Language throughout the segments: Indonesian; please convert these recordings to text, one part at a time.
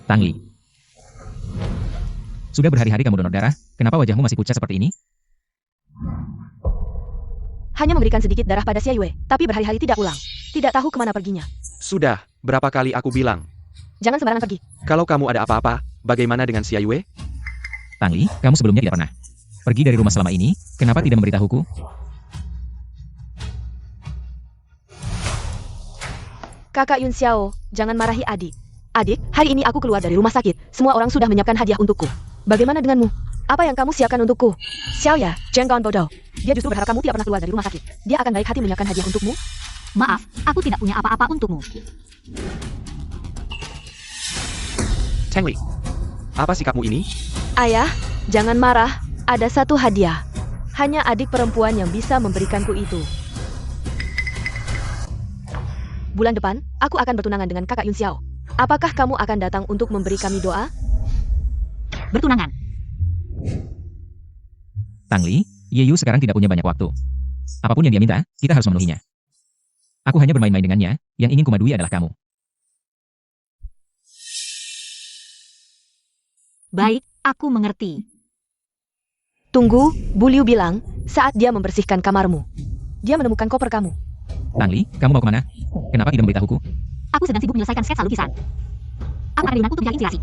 Tangli. Sudah berhari-hari kamu donor darah, kenapa wajahmu masih pucat seperti ini? Hanya memberikan sedikit darah pada Xia Yue, tapi berhari-hari tidak pulang. Tidak tahu kemana perginya. Sudah, berapa kali aku bilang? Jangan sembarangan pergi. Kalau kamu ada apa-apa, bagaimana dengan Xia Yue? Tangli, kamu sebelumnya tidak pernah pergi dari rumah selama ini, kenapa tidak memberitahuku? Kakak Yun Xiao, jangan marahi adik. Adik, hari ini aku keluar dari rumah sakit. Semua orang sudah menyiapkan hadiah untukku. Bagaimana denganmu? Apa yang kamu siapkan untukku? Xiao ya, jangan bodoh. Dia justru berharap kamu tidak pernah keluar dari rumah sakit. Dia akan baik hati menyiapkan hadiah untukmu. Maaf, aku tidak punya apa-apa untukmu. Tangli, apa sikapmu ini? Ayah, jangan marah. Ada satu hadiah. Hanya adik perempuan yang bisa memberikanku itu. Bulan depan, aku akan bertunangan dengan kakak Yun Xiao. Apakah kamu akan datang untuk memberi kami doa? Bertunangan. Tangli, Yeyu sekarang tidak punya banyak waktu. Apapun yang dia minta, kita harus memenuhinya. Aku hanya bermain-main dengannya, yang ingin kumadui adalah kamu. Baik, aku mengerti. Tunggu, Bu Liu bilang, saat dia membersihkan kamarmu. Dia menemukan koper kamu. Tangli, kamu mau kemana? Kenapa tidak memberitahuku? Aku sedang sibuk menyelesaikan sketsa lukisan. Aku akan untuk mencari inspirasi.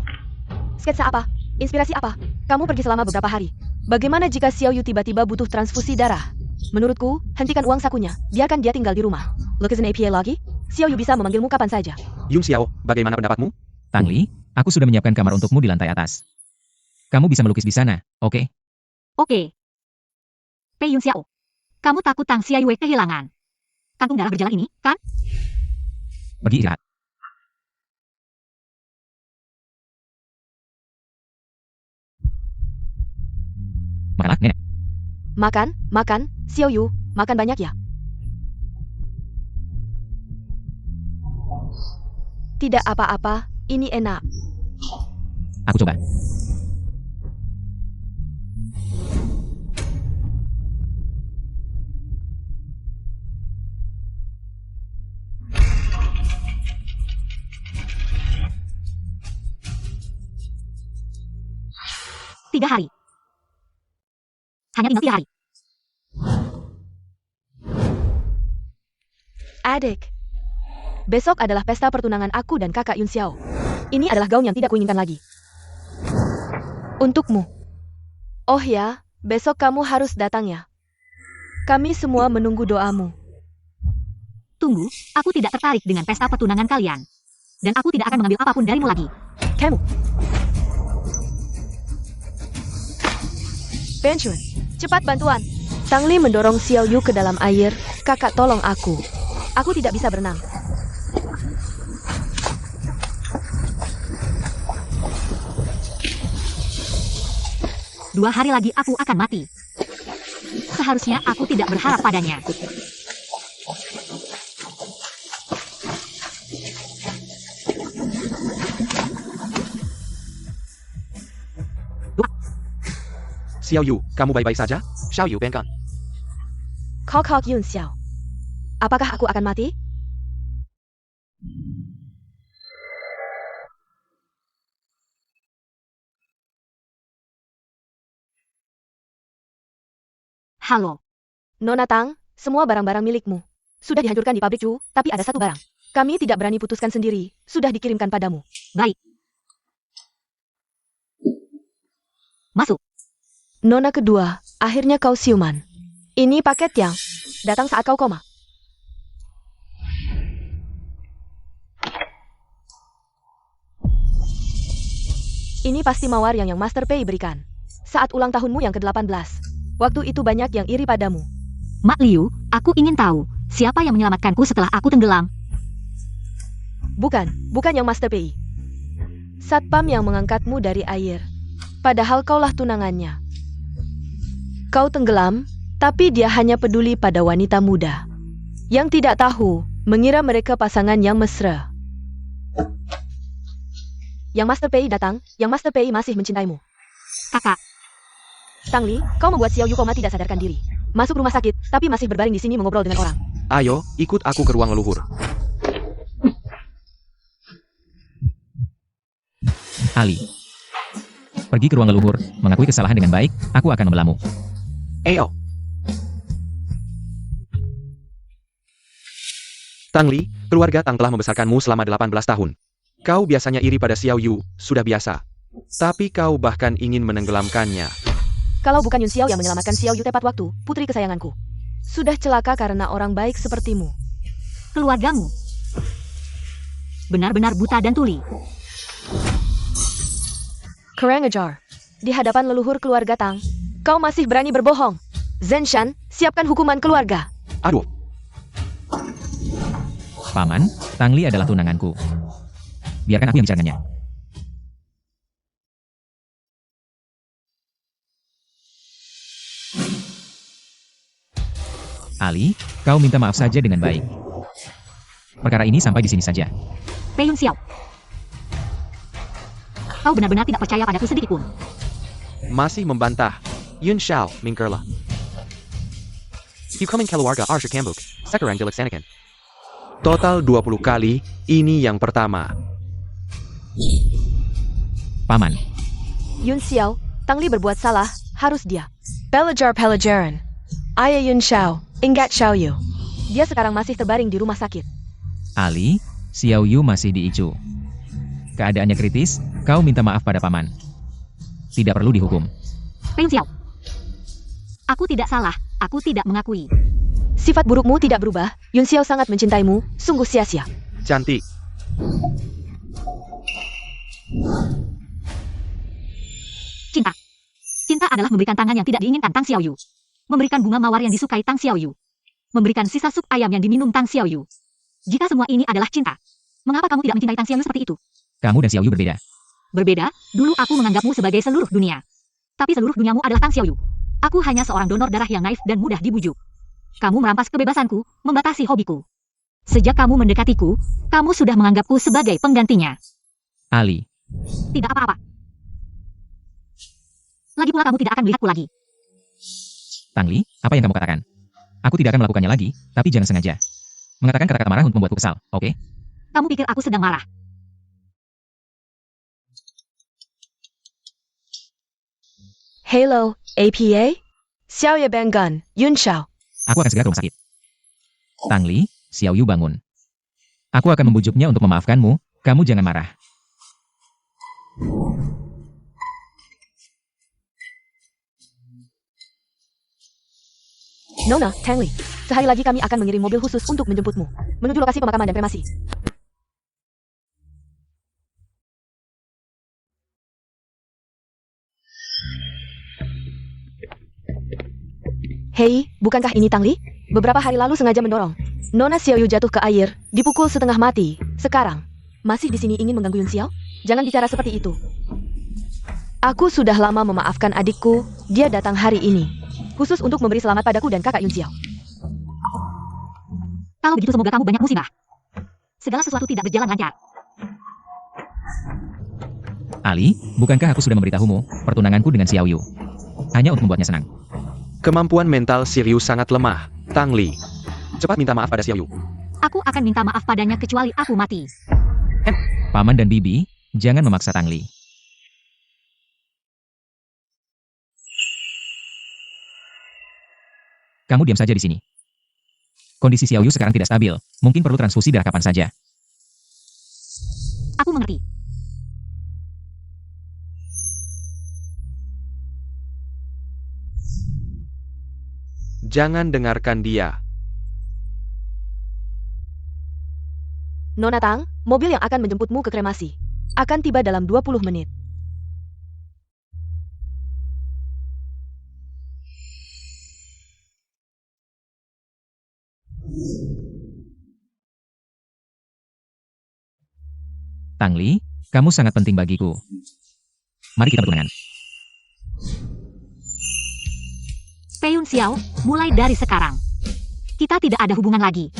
Sketsa apa? Inspirasi apa? Kamu pergi selama beberapa hari. Bagaimana jika Xiao Yu tiba-tiba butuh transfusi darah? Menurutku, hentikan uang sakunya. Biarkan dia tinggal di rumah. Lukisan APA lagi? Xiao Yu bisa memanggilmu kapan saja. Yun Xiao, bagaimana pendapatmu? Tangli, aku sudah menyiapkan kamar untukmu di lantai atas. Kamu bisa melukis di sana, oke? Oke. Pei Yun Xiao. Kamu takut Tang Xia Yue kehilangan kantung darah berjalan ini, kan? Pergi istirahat. Makanlah, nenek. Makan. Xiao Yu, makan banyak ya. Tidak apa-apa, ini enak. Aku coba. Tiga hari. Hanya tinggal 3 hari. Adik. Besok adalah pesta pertunangan aku dan kakak Yun Xiao. Ini adalah gaun yang tidak kuinginkan lagi. Untukmu. Oh ya, besok kamu harus datang ya. Kami semua menunggu doamu. Tunggu, aku tidak tertarik dengan pesta pertunangan kalian. Dan aku tidak akan mengambil apapun darimu lagi. Kamu. Penchun, cepat bantuan. Tangli mendorong Xiao Yu ke dalam air. Kakak tolong aku. Aku tidak bisa berenang. Dua hari lagi aku akan mati. Seharusnya aku tidak berharap padanya. Xiao Yu, kamu baik-baik saja? Xiao Yu Benkan. Kakak Yun Xiao. Apakah aku akan mati? Halo. Nona Tang, semua barang-barang milikmu. Sudah dihancurkan di pabrik Chu, tapi ada satu barang. Kami tidak berani putuskan sendiri, sudah dikirimkan padamu. Baik. Masuk. Nona kedua, akhirnya kau siuman. Ini paket yang datang saat kau koma. Ini pasti mawar yang Master Pei berikan. Saat ulang tahunmu yang ke-18. Waktu itu banyak yang iri padamu. Mak Liu, aku ingin tahu, siapa yang menyelamatkanku setelah aku tenggelam? Bukan yang Master Pei. Satpam yang mengangkatmu dari air. Padahal kaulah tunangannya. Kau tenggelam, tapi dia hanya peduli pada wanita muda. Yang tidak tahu, mengira mereka pasangan yang mesra. Yang Master Pei datang, yang Master Pei masih mencintaimu. Kakak. Tangli, kau membuat Xiao Yu koma tidak sadarkan diri. Masuk rumah sakit, tapi masih berbaring di sini mengobrol dengan orang. Ayo, ikut aku ke ruang leluhur. Ali. Pergi ke ruang leluhur, mengakui kesalahan dengan baik, aku akan membelamu. Ayo. Tang Li, keluarga Tang telah membesarkanmu selama 18 tahun. Kau biasanya iri pada Xiao Yu, sudah biasa. Tapi kau bahkan ingin menenggelamkannya. Kalau bukan Yun Xiao yang menyelamatkan Xiao Yu tepat waktu, putri kesayanganku. Sudah celaka karena orang baik sepertimu. Keluargamu benar-benar buta dan tuli. Kurang ajar. Di hadapan leluhur keluarga Tang, kau masih berani berbohong. Zhen Shan, siapkan hukuman keluarga. Aduh, Paman, Tang Li adalah tunanganku. Biarkan aku yang bicara dengannya. Ali, kau minta maaf saja dengan baik. Perkara ini sampai di sini saja. Pei Yun Xiao. Kau benar-benar tidak percaya padaku sedikit pun. masih membantah. Yun Xiao, Mingkerla. Hukuman keluarga Arsha Kambuk, sekarang dilaksanakan. Total 20 kali, ini yang pertama. Paman, Yun Xiao, Tang Li berbuat salah, harus dia. Pelajaran. Ayah Yun Xiao, ingat Xiao Yu. Dia sekarang masih terbaring di rumah sakit. Ali, Xiao Yu masih di ICU. Keadaannya kritis, kau minta maaf pada paman. Tidak perlu dihukum. Pei Yun Xiao. Aku tidak salah, aku tidak mengakui. Sifat burukmu tidak berubah, Yun Xiao sangat mencintaimu, sungguh sia-sia. Cantik. Cinta. Cinta adalah memberikan tangan yang tidak diinginkan Tang Xiao Yu. Memberikan bunga mawar yang disukai Tang Xiao Yu. Memberikan sisa sup ayam yang diminum Tang Xiao Yu. Jika semua ini adalah cinta, mengapa kamu tidak mencintai Tang Xiao Yu seperti itu? Kamu dan Xiao Yu berbeda. Berbeda, dulu aku menganggapmu sebagai seluruh dunia. Tapi seluruh duniamu adalah Tang Xiao Yu. Aku hanya seorang donor darah yang naif dan mudah dibujuk. Kamu merampas kebebasanku, membatasi hobiku. Sejak kamu mendekatiku, kamu sudah menganggapku sebagai penggantinya. Ali, Tidak apa-apa. Lagi pula kamu tidak akan melihatku lagi. Tang Li, apa yang kamu katakan? Aku tidak akan melakukannya lagi, tapi jangan sengaja. Mengatakan kata-kata marah untuk membuatku kesal, oke? Kamu pikir aku sedang marah? Hello, APA? Xiao Ye Banggan, Yun Xiao. Aku akan segera ke rumah sakit. Tang Li, Xiao Yu bangun. Aku akan membujuknya untuk memaafkanmu, kamu jangan marah. Nona, Tang Li. Sehari lagi kami akan mengirim mobil khusus untuk menjemputmu. Menuju lokasi pemakaman dan kremasi. Hei, bukankah ini Tang Li? Beberapa hari lalu sengaja mendorong Nona Xiao Yu jatuh ke air, dipukul setengah mati. Sekarang, masih di sini ingin mengganggu Yun Xiao? Jangan bicara seperti itu. Aku sudah lama memaafkan adikku, dia datang hari ini. Khusus untuk memberi selamat padaku dan kakak Yun Xiao. Kalau begitu semoga kamu banyak musibah. Segala sesuatu tidak berjalan lancar. Ali, bukankah aku sudah memberitahumu, pertunanganku dengan Xiao Yu? Hanya untuk membuatnya senang. Kemampuan mental Sirius sangat lemah. Tang Li. Cepat minta maaf pada Xiao Yu. Aku akan minta maaf padanya kecuali aku mati. Paman dan Bibi, jangan memaksa Tang Li. Kamu diam saja di sini. Kondisi Xiao Yu sekarang tidak stabil, mungkin perlu transfusi darah kapan saja. Aku mengerti. Jangan dengarkan dia. Nona Tang, mobil yang akan menjemputmu ke kremasi akan tiba dalam 20 menit. Tang Li, kamu sangat penting bagiku. Mari kita bertunangan. Pei Yun Xiao, mulai dari sekarang, kita tidak ada hubungan lagi.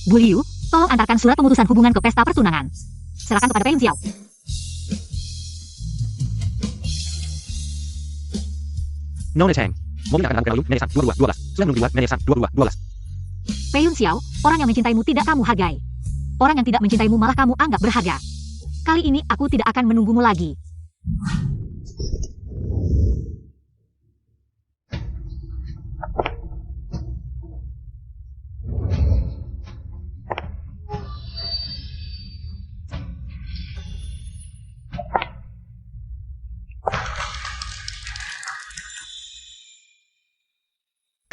Bu Liu, tolong antarkan surat pemutusan hubungan ke pesta pertunangan. Serahkan kepada Pei Yun Xiao. Nona Chang. Mobil akan angkat lalu, Nenek Sang, 22, 12. Sudah menunggu 2, Nenek Sang, 22, 12. Pei Yun Xiao, orang yang mencintaimu tidak kamu hargai. Orang yang tidak mencintaimu malah kamu anggap berharga. Kali ini aku tidak akan menunggumu lagi.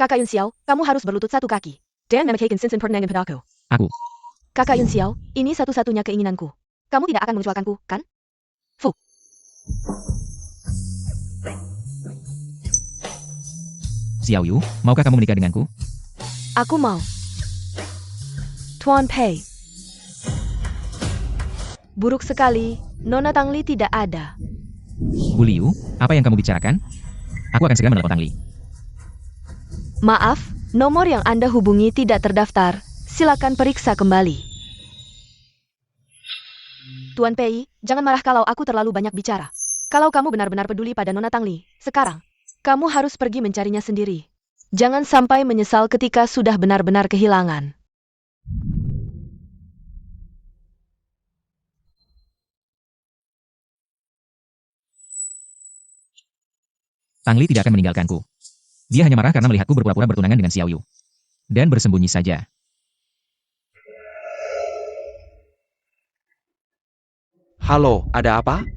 Kakak Yun Xiao, kamu harus berlutut satu kaki. Dan memekaikan sinsen pertenangan padaku. Aku. Kakak Yun Xiao, ini satu-satunya keinginanku. Kamu tidak akan mengecewakanku, kan? Xiao Yu, maukah kamu menikah denganku? Aku mau. Tuan Pei. Buruk sekali, Nona Tangli tidak ada. Bu Liu, apa yang kamu bicarakan? Aku akan segera menelepon Tang Li. Maaf, nomor yang Anda hubungi tidak terdaftar. Silakan periksa kembali. Tuan Pei, jangan marah kalau aku terlalu banyak bicara. Kalau kamu benar-benar peduli pada Nona Tangli, sekarang, kamu harus pergi mencarinya sendiri. Jangan sampai menyesal ketika sudah benar-benar kehilangan. Tang Li tidak akan meninggalkanku. Dia hanya marah karena melihatku berpura-pura bertunangan dengan Xiao Yu. Dan bersembunyi saja. Halo, ada apa?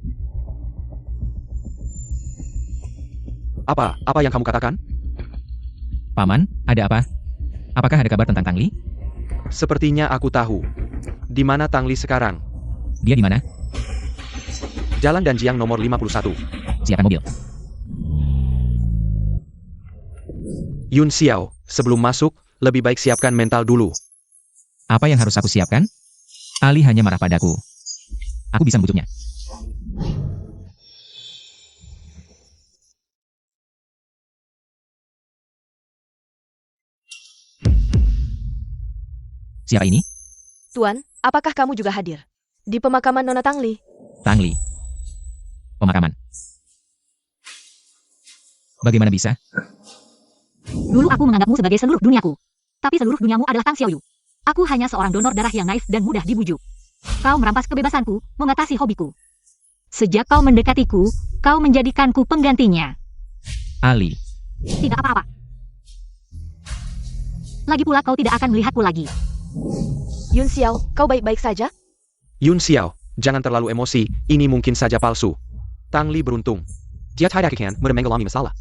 Apa yang kamu katakan? Paman, ada apa? Apakah ada kabar tentang Tang Li? Sepertinya aku tahu. Di mana Tang Li sekarang? Dia di mana? Jalan Danjiang nomor 51. Siapkan mobil. Yun Xiao, sebelum masuk, lebih baik siapkan mental dulu. Apa yang harus aku siapkan? Ali hanya marah padaku. Aku bisa membujuknya. Siapa ini? Tuan, apakah kamu juga hadir? Di pemakaman Nona Tangli? Tang Li. Pemakaman. Bagaimana bisa? Dulu aku menganggapmu sebagai seluruh duniaku. Tapi seluruh duniamu adalah Tang Xiaoyu. Aku hanya seorang donor darah yang naif dan mudah dibujuk. Kau merampas kebebasanku, membatasi hobiku. Sejak kau mendekatiku, kau menjadikanku penggantinya. Ali. Tidak apa-apa. Lagi pula kau tidak akan melihatku lagi. Yun Xiao, kau baik-baik saja? Yun Xiao, jangan terlalu emosi, ini mungkin saja palsu. Tang Li beruntung. Dia tidak akan menanggapi masalah.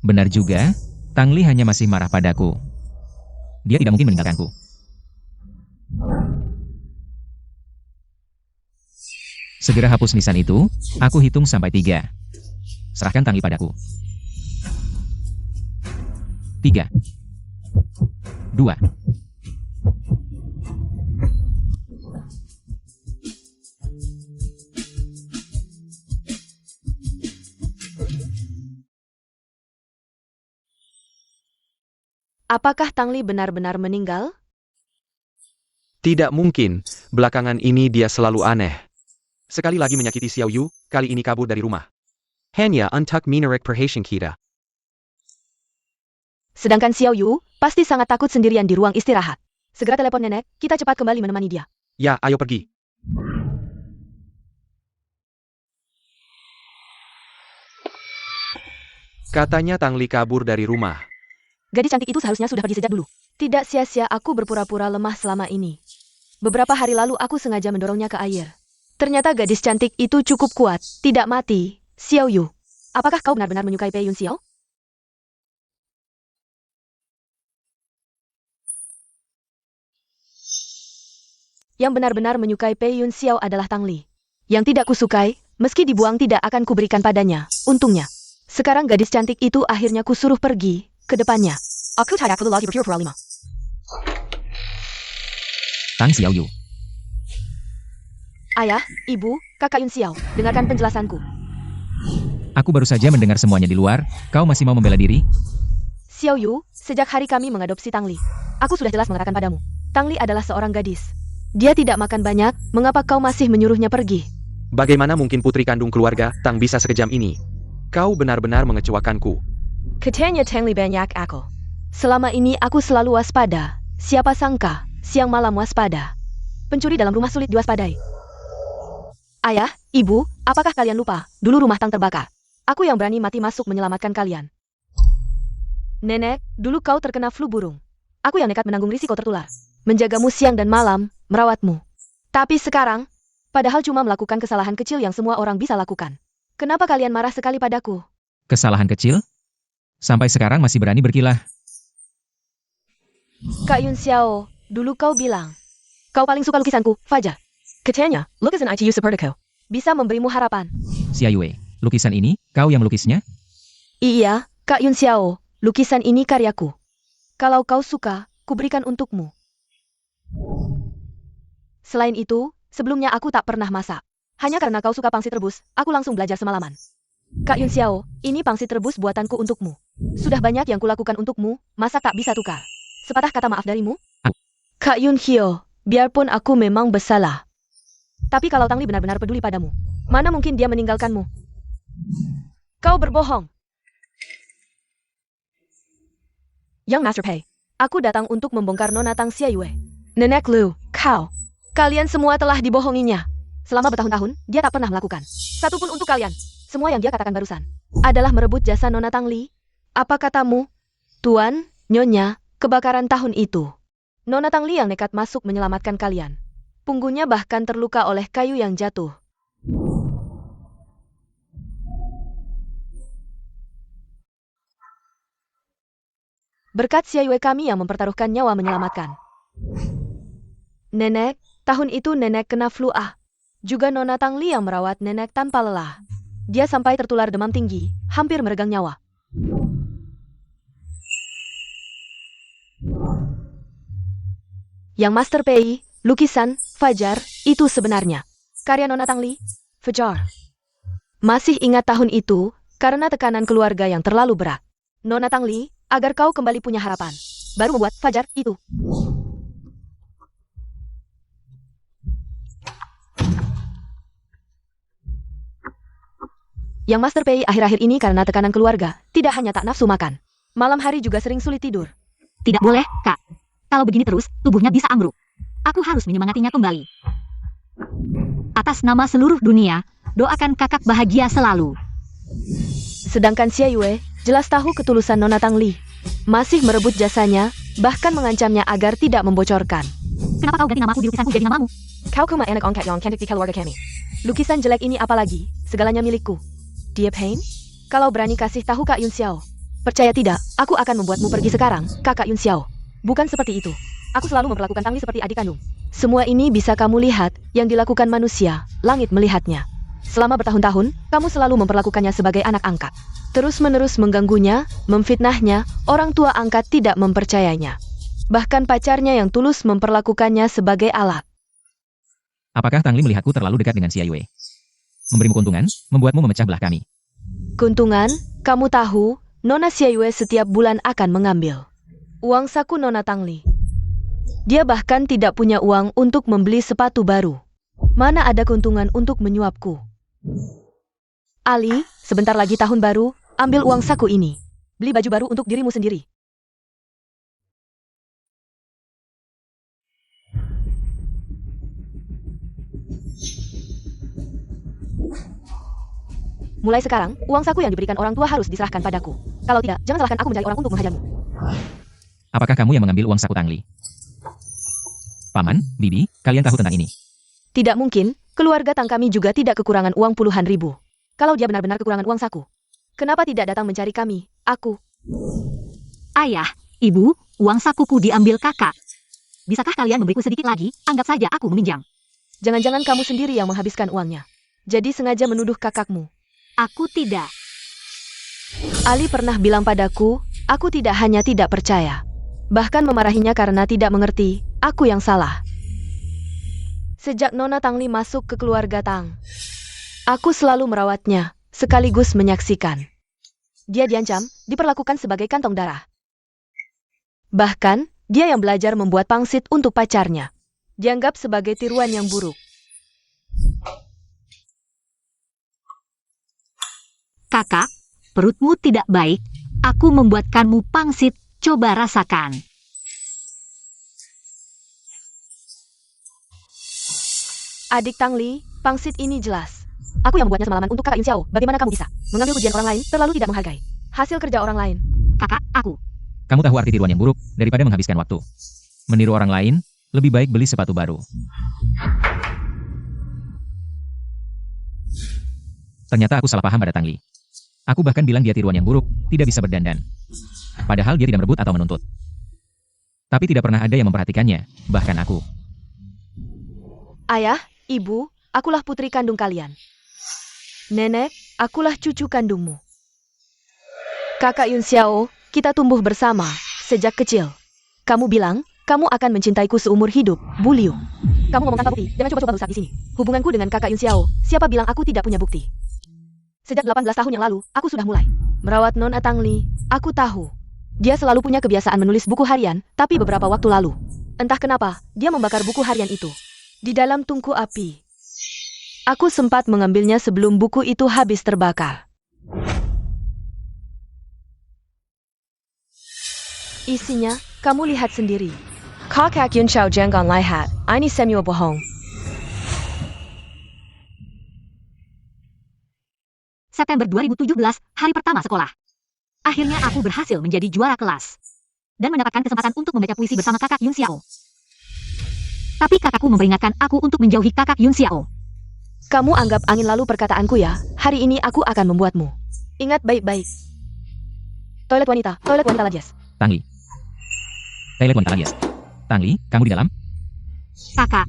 Benar juga, Tang Li hanya masih marah padaku. Dia tidak mungkin meninggalkanku. Segera hapus nisan itu, aku hitung sampai 3. Serahkan Tang Li padaku. 3, 2. Apakah Tangli benar-benar meninggal? Tidak mungkin, belakangan ini dia selalu aneh. Sekali lagi menyakiti Xiao Yu, kali ini kabur dari rumah. Hanya untuk menarik perhatian kita. Sedangkan Xiao Yu pasti sangat takut sendirian di ruang istirahat. Segera telepon nenek, kita cepat kembali menemani dia. Ya, ayo pergi. Katanya Tang Li kabur dari rumah. Gadis cantik itu seharusnya sudah pergi sejak dulu. Tidak sia-sia aku berpura-pura lemah selama ini. Beberapa hari lalu aku sengaja mendorongnya ke air. Ternyata gadis cantik itu cukup kuat, tidak mati. Xiao Yu, apakah kau benar-benar menyukai Pei Yun Xiao? Yang benar-benar menyukai Pei Yun Xiao adalah Tang Li. Yang tidak kusukai, meski dibuang tidak akan kuberikan padanya. Untungnya, sekarang gadis cantik itu akhirnya kusuruh pergi ke depannya. Aku tidak perlu lagi berpura-pura lima. Tang Xiao Yu. Ayah, ibu, kakak Yun Xiao, dengarkan penjelasanku. Aku baru saja mendengar semuanya di luar, kau masih mau membela diri? Xiao Yu, sejak hari kami mengadopsi Tang Li, aku sudah jelas mengatakan padamu. Tang Li adalah seorang gadis. Dia tidak makan banyak, mengapa kau masih menyuruhnya pergi? Bagaimana mungkin putri kandung keluarga Tang bisa sekejam ini? Kau benar-benar mengecewakanku. Katanya Tang Li banyak akal. Selama ini aku selalu waspada. Siapa sangka, siang malam waspada. Pencuri dalam rumah sulit diwaspadai. Ayah, ibu, apakah kalian lupa? Dulu rumah Tang terbakar. Aku yang berani mati masuk menyelamatkan kalian. Nenek, dulu kau terkena flu burung. Aku yang nekat menanggung risiko tertular. Menjagamu siang dan malam, merawatmu. Tapi sekarang, padahal cuma melakukan kesalahan kecil yang semua orang bisa lakukan. Kenapa kalian marah sekali padaku? Kesalahan kecil? Sampai sekarang masih berani berkilah. Kak Yun Xiao, dulu kau bilang, kau paling suka lukisanku, Fajar. Kecilnya, lukisan ITU Superdeco. Bisa memberimu harapan. Xia Yue, lukisan ini, kau yang melukisnya? Iya, Kak Yun Xiao, lukisan ini karyaku. Kalau kau suka, kuberikan untukmu. Selain itu, sebelumnya aku tak pernah masak. Hanya karena kau suka pangsit rebus, aku langsung belajar semalaman. Kak Yun Xiao, ini pangsit rebus buatanku untukmu. Sudah banyak yang kulakukan untukmu, masa tak bisa tukar? Sepatah kata maaf darimu? Kak Yun Hyo, biarpun aku memang bersalah. Tapi kalau Tang Li benar-benar peduli padamu, mana mungkin dia meninggalkanmu? Kau berbohong. Yang Master Pei, aku datang untuk membongkar Nona Tang Xia Yue. Nenek Lu, kalian semua telah dibohonginya. Selama bertahun-tahun, dia tak pernah melakukan satupun untuk kalian. Semua yang dia katakan barusan adalah merebut jasa Nona Tang Li. Apa katamu? Tuan, Nyonya, kebakaran tahun itu. Nona Tang Li yang nekat masuk menyelamatkan kalian. Punggungnya bahkan terluka oleh kayu yang jatuh. Berkat Xia Yue kami yang mempertaruhkan nyawa menyelamatkan. Nenek, tahun itu nenek kena flu A. Juga Nona Tang Li yang merawat nenek tanpa lelah. Dia sampai tertular demam tinggi, hampir meregang nyawa. Yang Master Pei, lukisan, Fajar, itu sebenarnya karya Nona Tang Li, Fajar. Masih ingat tahun itu, karena tekanan keluarga yang terlalu berat. Nona Tang Li, agar kau kembali punya harapan, baru membuat Fajar itu. Yang Master Pei akhir-akhir ini karena tekanan keluarga, tidak hanya tak nafsu makan. Malam hari juga sering sulit tidur. Tidak boleh, Kak. Kalau begini terus, tubuhnya bisa ambruk. Aku harus menyemangatinya kembali. Atas nama seluruh dunia, doakan kakak bahagia selalu. Sedangkan Xia Yue, jelas tahu ketulusan Nona Tang Li. Masih merebut jasanya, bahkan mengancamnya agar tidak membocorkan. Kenapa kau ganti namaku di lukisanku jadi namamu? Kau kuma enak ongkat yang cantik di keluarga kami. Lukisan jelek ini apalagi, segalanya milikku. Dia Pain? Kalau berani kasih tahu Kak Yun Xiao. Percaya tidak, aku akan membuatmu pergi sekarang, Kakak Yun Xiao. Bukan seperti itu. Aku selalu memperlakukan Tang Li seperti adik kandung. Semua ini bisa kamu lihat, yang dilakukan manusia, langit melihatnya. Selama bertahun-tahun, kamu selalu memperlakukannya sebagai anak angkat. Terus-menerus mengganggunya, memfitnahnya, orang tua angkat tidak mempercayainya. Bahkan pacarnya yang tulus memperlakukannya sebagai alat. Apakah Tang Li melihatku terlalu dekat dengan Xia Yue? Memberimu keuntungan, membuatmu memecah belah kami. Keuntungan, kamu tahu, Nona Xia Yue setiap bulan akan mengambil uang saku Nona Tang Li. Dia bahkan tidak punya uang untuk membeli sepatu baru. Mana ada keuntungan untuk menyuapku? Ali, sebentar lagi tahun baru, ambil uang saku ini. Beli baju baru untuk dirimu sendiri. Mulai sekarang, uang saku yang diberikan orang tua harus diserahkan padaku. Kalau tidak, jangan salahkan aku mencari orang untuk menghajarmu. Apakah kamu yang mengambil uang saku Tang Li? Paman, Bibi, kalian tahu tentang ini? Tidak mungkin, keluarga Tang kami juga tidak kekurangan uang puluhan ribu. Kalau dia benar-benar kekurangan uang saku, kenapa tidak datang mencari kami, aku? Ayah, ibu, uang sakuku diambil kakak. Bisakah kalian memberiku sedikit lagi? Anggap saja aku meminjam. Jangan-jangan kamu sendiri yang menghabiskan uangnya. Jadi sengaja menuduh kakakmu. Aku tidak. Ali pernah bilang padaku, aku tidak hanya tidak percaya. Bahkan memarahinya karena tidak mengerti, aku yang salah. Sejak Nona Tang Li masuk ke keluarga Tang, aku selalu merawatnya, sekaligus menyaksikan. Dia diancam, diperlakukan sebagai kantong darah. Bahkan, dia yang belajar membuat pangsit untuk pacarnya. Dianggap sebagai tiruan yang buruk. Kakak, perutmu tidak baik. Aku membuatkanmu pangsit, coba rasakan. Adik Tang Li, pangsit ini jelas. Aku yang membuatnya semalaman untuk Kakak Yun Xiao. Bagaimana kamu bisa mengambil pujian orang lain, terlalu tidak menghargai hasil kerja orang lain? Kakak, aku. Kamu tahu arti tiruan yang buruk daripada menghabiskan waktu. Meniru orang lain, lebih baik beli sepatu baru. Ternyata aku salah paham pada Tang Li. Aku bahkan bilang dia tiruan yang buruk, tidak bisa berdandan. Padahal dia tidak merebut atau menuntut. Tapi tidak pernah ada yang memperhatikannya, bahkan aku. Ayah, ibu, akulah putri kandung kalian. Nenek, akulah cucu kandungmu. Kakak Yun Xiao, kita tumbuh bersama sejak kecil. Kamu bilang, kamu akan mencintaiku seumur hidup, Bu Liu. Kamu ngomong tanpa bukti, jangan coba-coba rusak di sini. Hubunganku dengan Kakak Yun Xiao, siapa bilang aku tidak punya bukti? Sejak 18 tahun yang lalu, aku sudah mulai merawat Nona Tang Li. Aku tahu. Dia selalu punya kebiasaan menulis buku harian, tapi beberapa waktu lalu, entah kenapa, dia membakar buku harian itu di dalam tungku api. Aku sempat mengambilnya sebelum buku itu habis terbakar. Isinya, kamu lihat sendiri. Kakak Yun Xiao jangan lihat, ini semua bohong. September 2017, hari pertama sekolah. Akhirnya aku berhasil menjadi juara kelas. Dan mendapatkan kesempatan untuk membaca puisi bersama kakak Yun Xiao. Tapi kakakku memperingatkan aku untuk menjauhi kakak Yun Xiao. Kamu anggap angin lalu perkataanku ya, hari ini aku akan membuatmu ingat baik-baik. Toilet wanita Lajas. Tang Li. Toilet wanita Lajas. Tang Li, kamu di dalam? Kakak,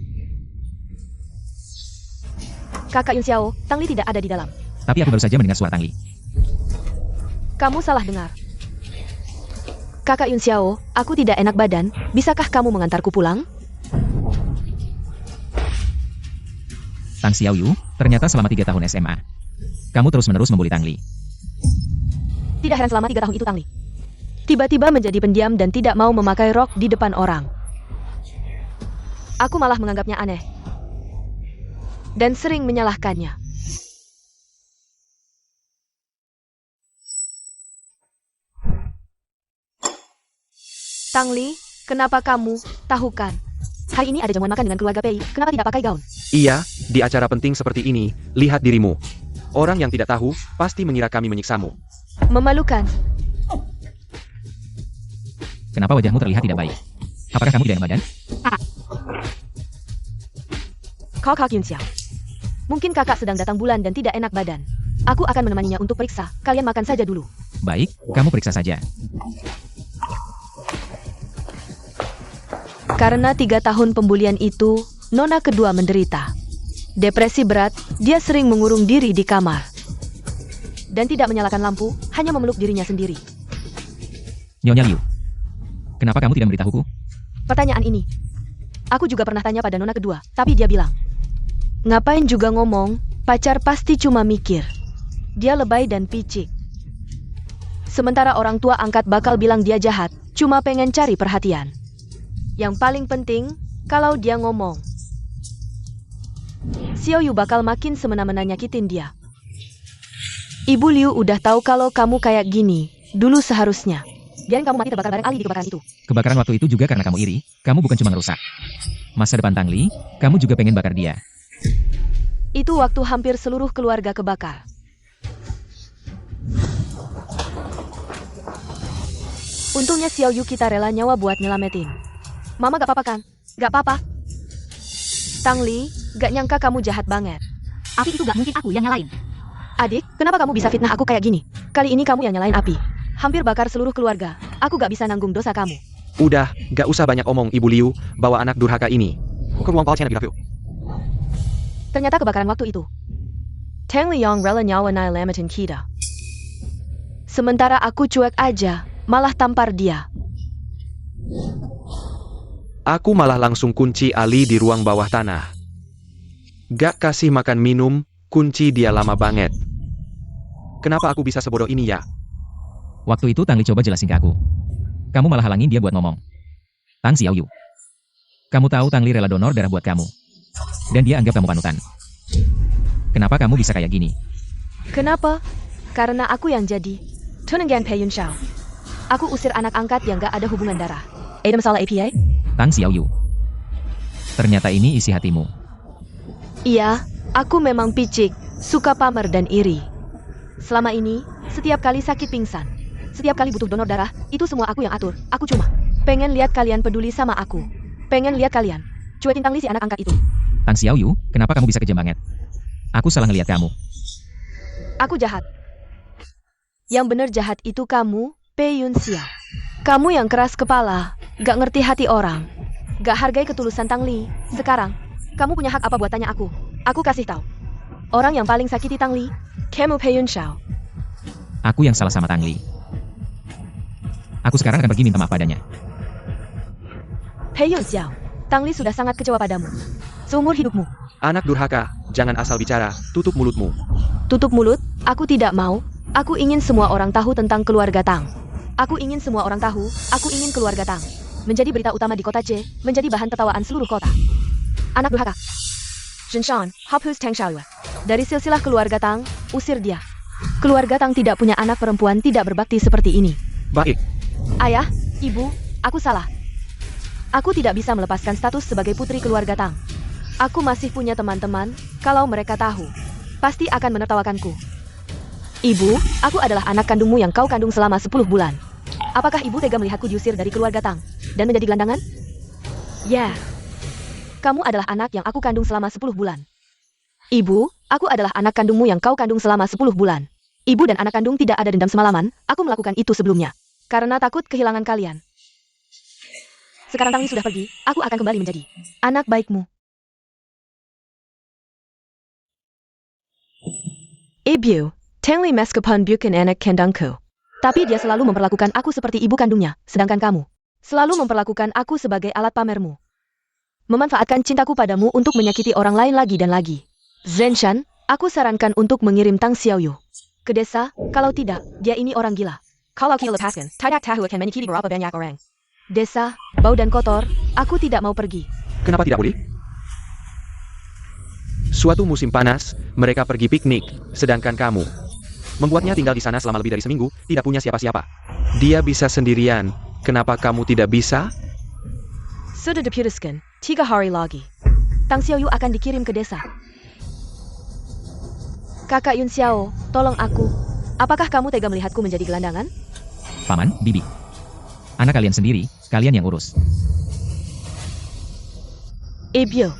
Kakak Yun Xiao, Tang Li tidak ada di dalam. Tapi aku baru saja mendengar suara Tang Li. Kamu salah dengar. Kakak Yun Xiao, aku tidak enak badan, bisakah kamu mengantarku pulang? Tang Xiaoyu, ternyata selama 3 tahun SMA. Kamu terus-menerus membuli Tang Li. Tidak heran selama 3 tahun itu Tang Li tiba-tiba menjadi pendiam dan tidak mau memakai rok di depan orang. Aku malah menganggapnya aneh. Dan sering menyalahkannya. Tang Li, kenapa kamu, tahu kan? Hari ini ada jamuan makan dengan keluarga Pei, kenapa tidak pakai gaun? Iya, di acara penting seperti ini, lihat dirimu. Orang yang tidak tahu, pasti mengira kami menyiksamu. Memalukan. Kenapa wajahmu terlihat tidak baik? Apakah kamu tidak enak badan? Kakak Yun Xiao. Mungkin kakak sedang datang bulan dan tidak enak badan. Aku akan menemaninya untuk periksa, kalian makan saja dulu. Baik, kamu periksa saja. Karena 3 tahun pembulian itu, Nona kedua menderita depresi berat, dia sering mengurung diri di kamar. Dan tidak menyalakan lampu, hanya memeluk dirinya sendiri. Nyonya Liu, kenapa kamu tidak memberitahuku? Pertanyaan ini, aku juga pernah tanya pada Nona kedua, tapi dia bilang, ngapain juga ngomong, pacar pasti cuma mikir. Dia lebay dan picik. Sementara orang tua angkat bakal bilang dia jahat, cuma pengen cari perhatian. Yang paling penting, kalau dia ngomong, Xiaoyu bakal makin semena-mena nyakitin dia. Ibu Liu udah tahu kalau kamu kayak gini, dulu seharusnya. Biarin kamu mati terbakar bareng Ali di kebakaran itu. Kebakaran waktu itu juga karena kamu iri, kamu bukan cuma ngerusak masa depan Tang Li, kamu juga pengen bakar dia. Itu waktu hampir seluruh keluarga kebakar. Untungnya Xiaoyu kita rela nyawa buat nyelamatin. Mama gak apa-apa kan? Gak apa-apa. Tang Li, gak nyangka kamu jahat banget. Api itu gak mungkin aku yang nyalain. Adik, kenapa kamu bisa fitnah aku kayak gini? Kali ini kamu yang nyalain api. Hampir bakar seluruh keluarga. Aku gak bisa nanggung dosa kamu. Udah, gak usah banyak omong Ibu Liu, bawa anak durhaka ini ke ruang palcena Birafu. Ternyata kebakaran waktu itu, Tang Liang rela nyawa nyelamatin kita. Sementara aku cuek aja, malah tampar dia. Aku malah langsung kunci Ali di ruang bawah tanah. Gak kasih makan minum, kunci dia lama banget. Kenapa aku bisa sebodoh ini ya? Waktu itu Tang Li coba jelasin ke aku. Kamu malah halangin dia buat ngomong. Tang Xiaoyu, kamu tahu Tang Li rela donor darah buat kamu. Dan dia anggap kamu panutan. Kenapa kamu bisa kayak gini? Kenapa? Karena aku yang jadi Tunangan Pei Yun Xiao. Aku usir anak angkat yang gak ada hubungan darah. Ada masalah APA? Tang Xiaoyu, ternyata ini isi hatimu. Iya, aku memang picik, suka pamer dan iri. Selama ini, setiap kali sakit pingsan, setiap kali butuh donor darah, itu semua aku yang atur. Aku cuma pengen lihat kalian peduli sama aku. Pengen lihat kalian cuekin Tang Li si anak angkat itu. Tang Xiaoyu, kenapa kamu bisa kejam banget? Aku salah ngelihat kamu. Aku jahat. Yang bener jahat itu kamu, Pei Yun Xiao. Kamu yang keras kepala, gak ngerti hati orang, gak hargai ketulusan Tang Li. Sekarang, kamu punya hak apa buat tanya aku? Aku kasih tahu. Orang yang paling sakiti Tang Li, kamu Pei Yun Xiao. Aku yang salah sama Tang Li. Aku sekarang akan pergi minta maaf padanya. Pei Yun Xiao, Tang Li sudah sangat kecewa padamu. Seumur hidupmu. Anak durhaka, jangan asal bicara, tutup mulutmu. Tutup mulut, aku tidak mau. Aku ingin semua orang tahu tentang keluarga Tang. Aku ingin semua orang tahu, aku ingin keluarga Tang menjadi berita utama di kota C, menjadi bahan tertawaan seluruh kota. Anak durhaka. Zhenshan, Hapus Tang Xiaoyue. Dari silsilah keluarga Tang, usir dia. Keluarga Tang tidak punya anak perempuan tidak berbakti seperti ini. Baik, Ayah, ibu, aku salah. Aku tidak bisa melepaskan status sebagai putri keluarga Tang. Aku masih punya teman-teman, kalau mereka tahu, pasti akan menertawakanku. Ibu, aku adalah anak kandungmu yang kau kandung selama 10 bulan. Apakah ibu tega melihatku diusir dari keluarga Tang dan menjadi gelandangan? Ya. Kamu adalah anak yang aku kandung selama 10 bulan. Ibu, aku adalah anak kandungmu yang kau kandung selama 10 bulan. Ibu dan anak kandung tidak ada dendam semalaman, aku melakukan itu sebelumnya. Karena takut kehilangan kalian. Sekarang Tang Li sudah pergi, aku akan kembali menjadi anak baikmu. Ibu, Tang Li meskipun bukan anak kandungku. Tapi dia selalu memperlakukan aku seperti ibu kandungnya, sedangkan kamu selalu memperlakukan aku sebagai alat pamermu. Memanfaatkan cintaku padamu untuk menyakiti orang lain lagi dan lagi. Zhenshan, aku sarankan untuk mengirim Tang Xiaoyu ke desa, kalau tidak, dia ini orang gila. Kalau kita lepaskan, tidak tahu akan menyakiti berapa banyak orang. Desa, bau dan kotor, aku tidak mau pergi. kenapa tidak boleh? Suatu musim panas, mereka pergi piknik, sedangkan kamu membuatnya tinggal di sana selama lebih dari seminggu, tidak punya siapa-siapa. Dia bisa sendirian, kenapa kamu tidak bisa? Sudah diputuskan, 3 hari lagi. Tang Xiaoyu akan dikirim ke desa. Kakak Yun Xiao, tolong aku. Apakah kamu tega melihatku menjadi gelandangan? Paman, bibi. Anak kalian sendiri, kalian yang urus. Ibu.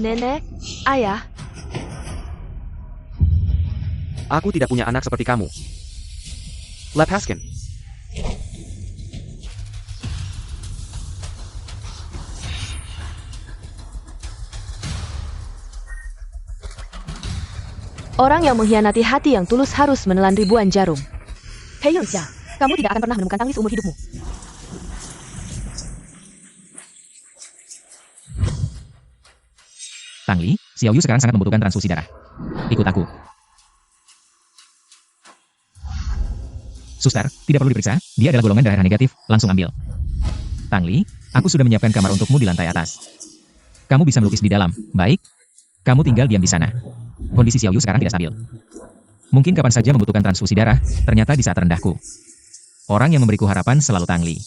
Nenek, ayah, Aku tidak punya anak seperti kamu. Lepaskan. orang yang mengkhianati hati yang tulus harus menelan ribuan jarum. Hei Yun Xia, kamu tidak akan pernah menemukan Tang Li seumur hidupmu. Tang Li, Xiaoyu sekarang sangat membutuhkan transfusi darah. Ikut aku. Suster, tidak perlu diperiksa, dia adalah golongan darah negatif, langsung ambil. Tang Li, aku sudah menyiapkan kamar untukmu di lantai atas. Kamu bisa melukis di dalam, baik? Kamu tinggal diam di sana. Kondisi Xiaoyu sekarang tidak stabil. Mungkin kapan saja membutuhkan transfusi darah, ternyata di saat terendahku. Orang yang memberiku harapan selalu Tang Li.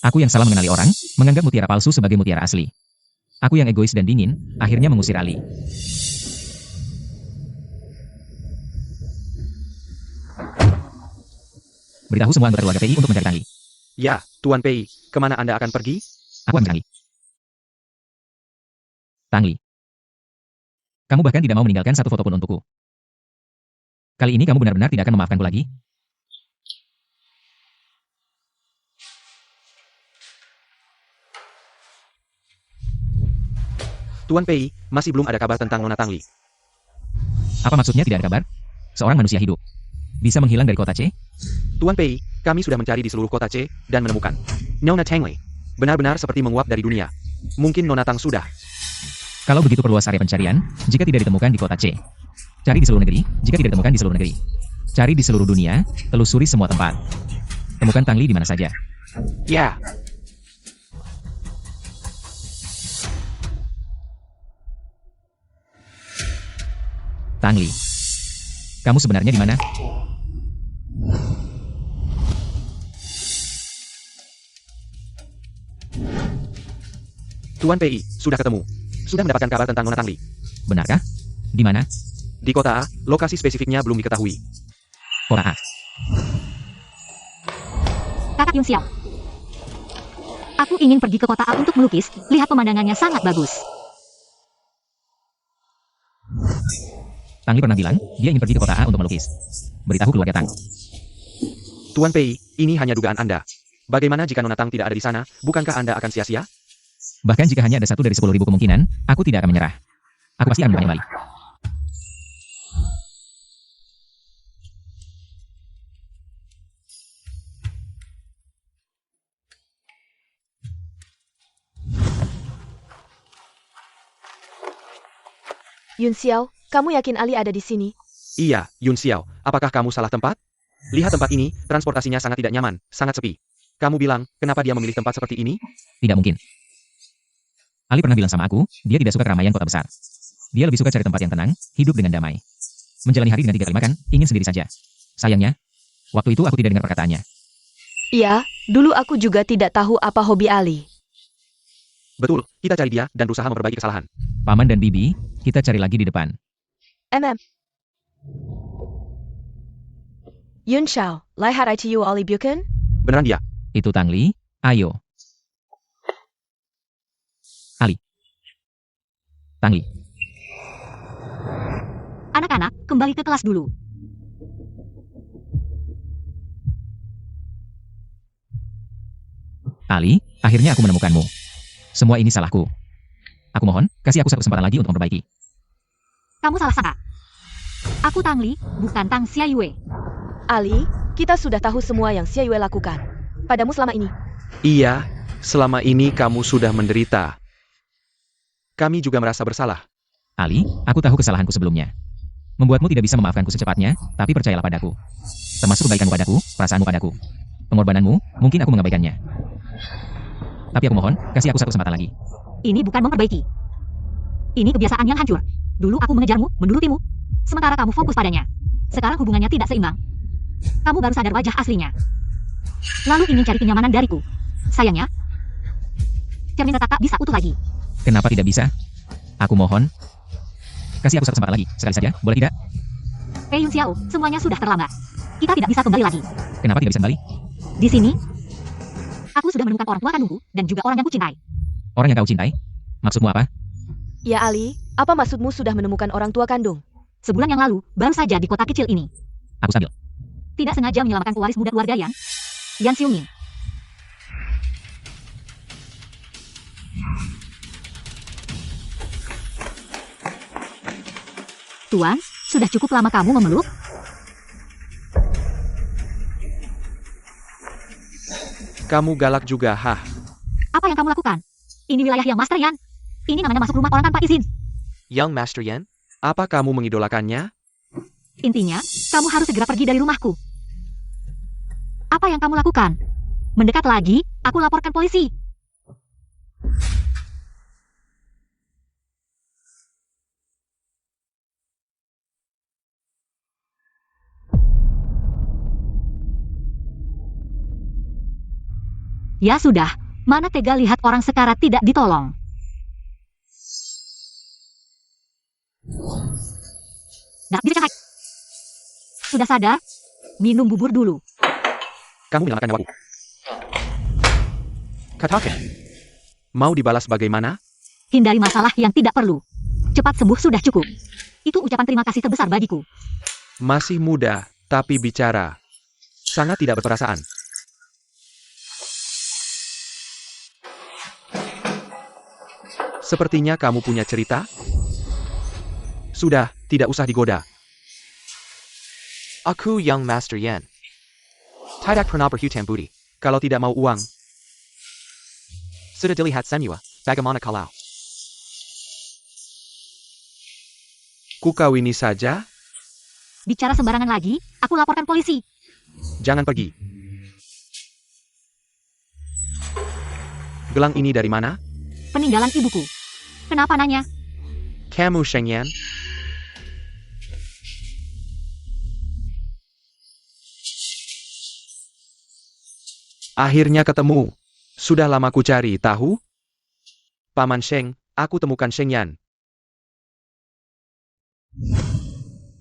Aku yang salah mengenali orang, menganggap mutiara palsu sebagai mutiara asli. Aku yang egois dan dingin, akhirnya mengusir Ali. Beritahu semua anggota keluarga PI untuk mencari Tang Li. Ya, Tuan Pei, kemana Anda akan pergi? Aku akan mencari Tang Li. Tang Li. Kamu bahkan tidak mau meninggalkan satu foto pun untukku. Kali ini kamu benar-benar tidak akan memaafkanku lagi? Tuan Pei, masih belum ada kabar tentang Nona Tang Li. Apa maksudnya tidak ada kabar? Seorang manusia hidup bisa menghilang dari kota C? Tuan Pei, kami sudah mencari di seluruh kota C, dan menemukan Nona Tang Li. Benar-benar seperti menguap dari dunia. Mungkin Nona Tang sudah. Kalau begitu perluas area pencarian, jika tidak ditemukan di kota C. Cari di seluruh negeri, jika tidak ditemukan di seluruh negeri. Cari di seluruh dunia, telusuri semua tempat. Temukan Tang Li di mana saja. Ya, Tang Li. Kamu sebenarnya di mana? Tuan Pei, sudah ketemu. sudah mendapatkan kabar tentang Nona Tangli. Benarkah? Di mana? Di kota A, lokasi spesifiknya belum diketahui. Kota A. Kakak Yun Xiao. Aku ingin pergi ke kota A untuk melukis, lihat pemandangannya sangat bagus. Tangli pernah bilang, dia ingin pergi ke kota A untuk melukis. Beritahu keluarga Tang. Tuan Pei, ini hanya dugaan Anda. Bagaimana jika Nona Tang tidak ada di sana, bukankah Anda akan sia-sia? Bahkan jika hanya ada 1 dari 10.000 kemungkinan, aku tidak akan menyerah. Aku pasti akan membukanya kembali. Yun Xiao, kamu yakin Ali ada di sini? Iya, Yun Xiao, apakah kamu salah tempat? Lihat tempat ini, transportasinya sangat tidak nyaman, sangat sepi. Kamu bilang, kenapa dia memilih tempat seperti ini? Tidak mungkin. Ali pernah bilang sama aku, dia tidak suka keramaian kota besar. Dia lebih suka cari tempat yang tenang, hidup dengan damai. Menjalani hari dengan 3 kali makan, ingin sendiri saja. Sayangnya, waktu itu aku tidak dengar perkataannya. Iya, dulu aku juga tidak tahu apa hobi Ali. Betul, kita cari dia dan berusaha memperbaiki kesalahan. Paman dan Bibi, kita cari lagi di depan. Yun Xiao, lihat itu Ali bukan? Beneran dia? Itu Tangli, ayo. Ali. Tangli. Anak-anak, kembali ke kelas dulu. Ali, akhirnya aku menemukanmu. Semua ini salahku. Aku mohon, kasih aku 1 kesempatan lagi untuk memperbaiki. Kamu salah sangka. Aku Tangli, bukan Tang Xiaoyue. Ali, kita sudah tahu semua yang Xia Yue lakukan padamu selama ini. Iya, selama ini kamu sudah menderita. Kami juga merasa bersalah. Ali, aku tahu kesalahanku sebelumnya. Membuatmu tidak bisa memaafkanku secepatnya, tapi percayalah padaku. Termasuk kebaikanmu padaku, perasaanmu padaku. Pengorbananmu, mungkin aku mengabaikannya. Tapi aku mohon, kasih aku 1 kesempatan lagi. Ini bukan memperbaiki. Ini kebiasaan yang hancur. Dulu aku mengejarmu, menurutimu. Sementara kamu fokus padanya. Sekarang hubungannya tidak seimbang. Kamu baru sadar wajah aslinya. Lalu ingin cari kenyamanan dariku. Sayangnya, cermin retak tak bisa utuh lagi. Kenapa tidak bisa? Aku mohon. Kasih aku 1 kesempatan lagi, sekali saja, boleh tidak? Pei Yun Xiao, semuanya sudah terlambat. Kita tidak bisa kembali lagi. Kenapa tidak bisa kembali? Di sini, aku sudah menemukan orang tua kandungku dan juga orang yang kucintai. Orang yang kau cintai? Maksudmu apa? Ya Ali, apa maksudmu sudah menemukan orang tua kandung? Sebulan yang lalu, baru saja di kota kecil ini. Aku sambil. Tidak sengaja menyelamatkan pewaris muda keluarga Yan Xiumin. Tuan, sudah cukup lama kamu memeluk? Kamu galak juga, hah? Apa yang kamu lakukan? Ini wilayah yang Master Yan. Ini namanya masuk rumah orang tanpa izin. Young Master Yan? Apa kamu mengidolakannya? Intinya, kamu harus segera pergi dari rumahku. Apa yang kamu lakukan? Mendekat lagi, aku laporkan polisi. Ya sudah, mana tega lihat orang sekarat tidak ditolong. Nak diri Shanghai. Sudah sadar? Minum bubur dulu. Kamu menyelamatkan nyawaku. Katakan. Mau dibalas bagaimana? Hindari masalah yang tidak perlu. Cepat sembuh sudah cukup. Itu ucapan terima kasih terbesar bagiku. Masih muda, tapi bicara. Sangat tidak berperasaan. Sepertinya kamu punya cerita? Sudah, tidak usah digoda. Aku Young Master Yan. Tidak pernah berhutang budi. Kalau tidak mau uang. Sudah dilihat semua, bagaimana kalau? Ku kawini saja? Bicara sembarangan lagi, aku laporkan polisi. Jangan pergi. Gelang ini dari mana? Peninggalan ibuku. Kenapa nanya? Kamu Sheng Yan? Akhirnya ketemu. Sudah lama ku cari, tahu? Paman Sheng, aku temukan Sheng Yan.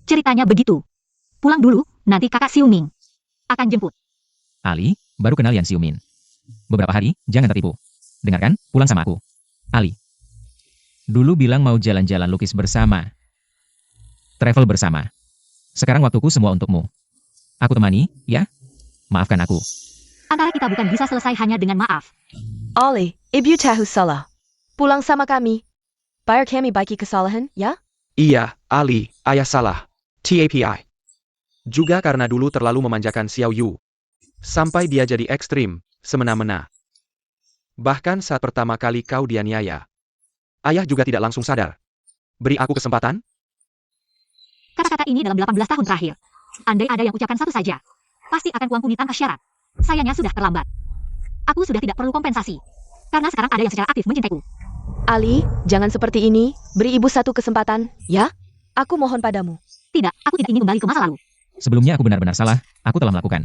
Ceritanya begitu. Pulang dulu, nanti kakak Xiuming akan jemput. Ali, baru kenal Yan Xiumin. Beberapa hari, jangan tertipu. Dengarkan, pulang sama aku. Ali. Dulu bilang mau jalan-jalan lukis bersama. Travel bersama. Sekarang waktuku semua untukmu. Aku temani, ya? Maafkan aku. Antara kita bukan bisa selesai hanya dengan maaf. Ali, ibu tahu salah. Pulang sama kami. Bayar kami baiki kesalahan, ya? Iya, Ali, ayah salah. TAPI. Juga karena dulu terlalu memanjakan Xiao Yu. Sampai dia jadi ekstrim, semena-mena. Bahkan saat pertama kali kau dianiaya. Ayah juga tidak langsung sadar. Beri aku kesempatan? Kata-kata ini dalam 18 tahun terakhir. Andai ada yang ucapkan satu saja, pasti akan kuampuni tanpa syarat. Sayangnya sudah terlambat. Aku sudah tidak perlu kompensasi. Karena sekarang ada yang secara aktif mencintaiku. Ali, jangan seperti ini. Beri ibu satu kesempatan, ya? Aku mohon padamu. Tidak, aku tidak ingin kembali ke masa lalu. Sebelumnya aku benar-benar salah, aku telah melakukan.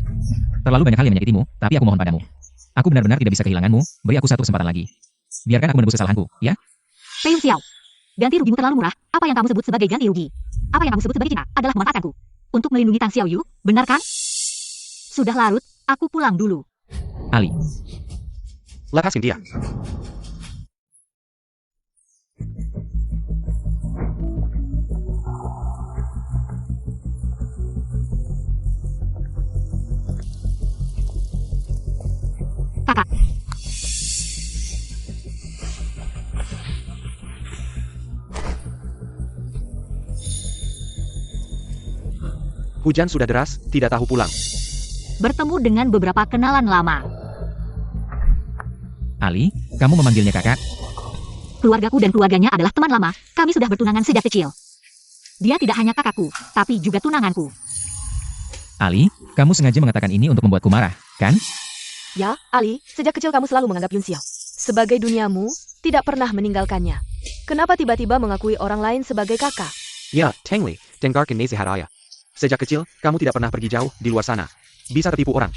Terlalu banyak hal yang menyakitimu, tapi aku mohon padamu. Aku benar-benar tidak bisa kehilanganmu, beri aku satu kesempatan lagi. Biarkan aku menebus kesalahanku, ya? Pei Xiao, ganti rugimu terlalu murah. Apa yang kamu sebut sebagai ganti rugi? Apa yang kamu sebut sebagai Cina adalah memanfaatkanku. Untuk melindungi Tang Xiaoyu, benar kan? Sudah larut, aku pulang dulu. Ali. Lepaskan dia. Kakak, Hujan sudah deras, tidak tahu pulang. bertemu dengan beberapa kenalan lama. Ali, kamu memanggilnya kakak? Keluargaku dan keluarganya adalah teman lama. Kami sudah bertunangan sejak kecil. Dia tidak hanya kakakku, tapi juga tunanganku. Ali, kamu sengaja mengatakan ini untuk membuatku marah, kan? Ya, Ali, sejak kecil kamu selalu menganggap Yun Xiao sebagai duniamu, tidak pernah meninggalkannya. Kenapa tiba-tiba mengakui orang lain sebagai kakak? Ya, Tengli, dengarkan nasihat ayah. Sejak kecil, kamu tidak pernah pergi jauh di luar sana. Bisa tertipu orang.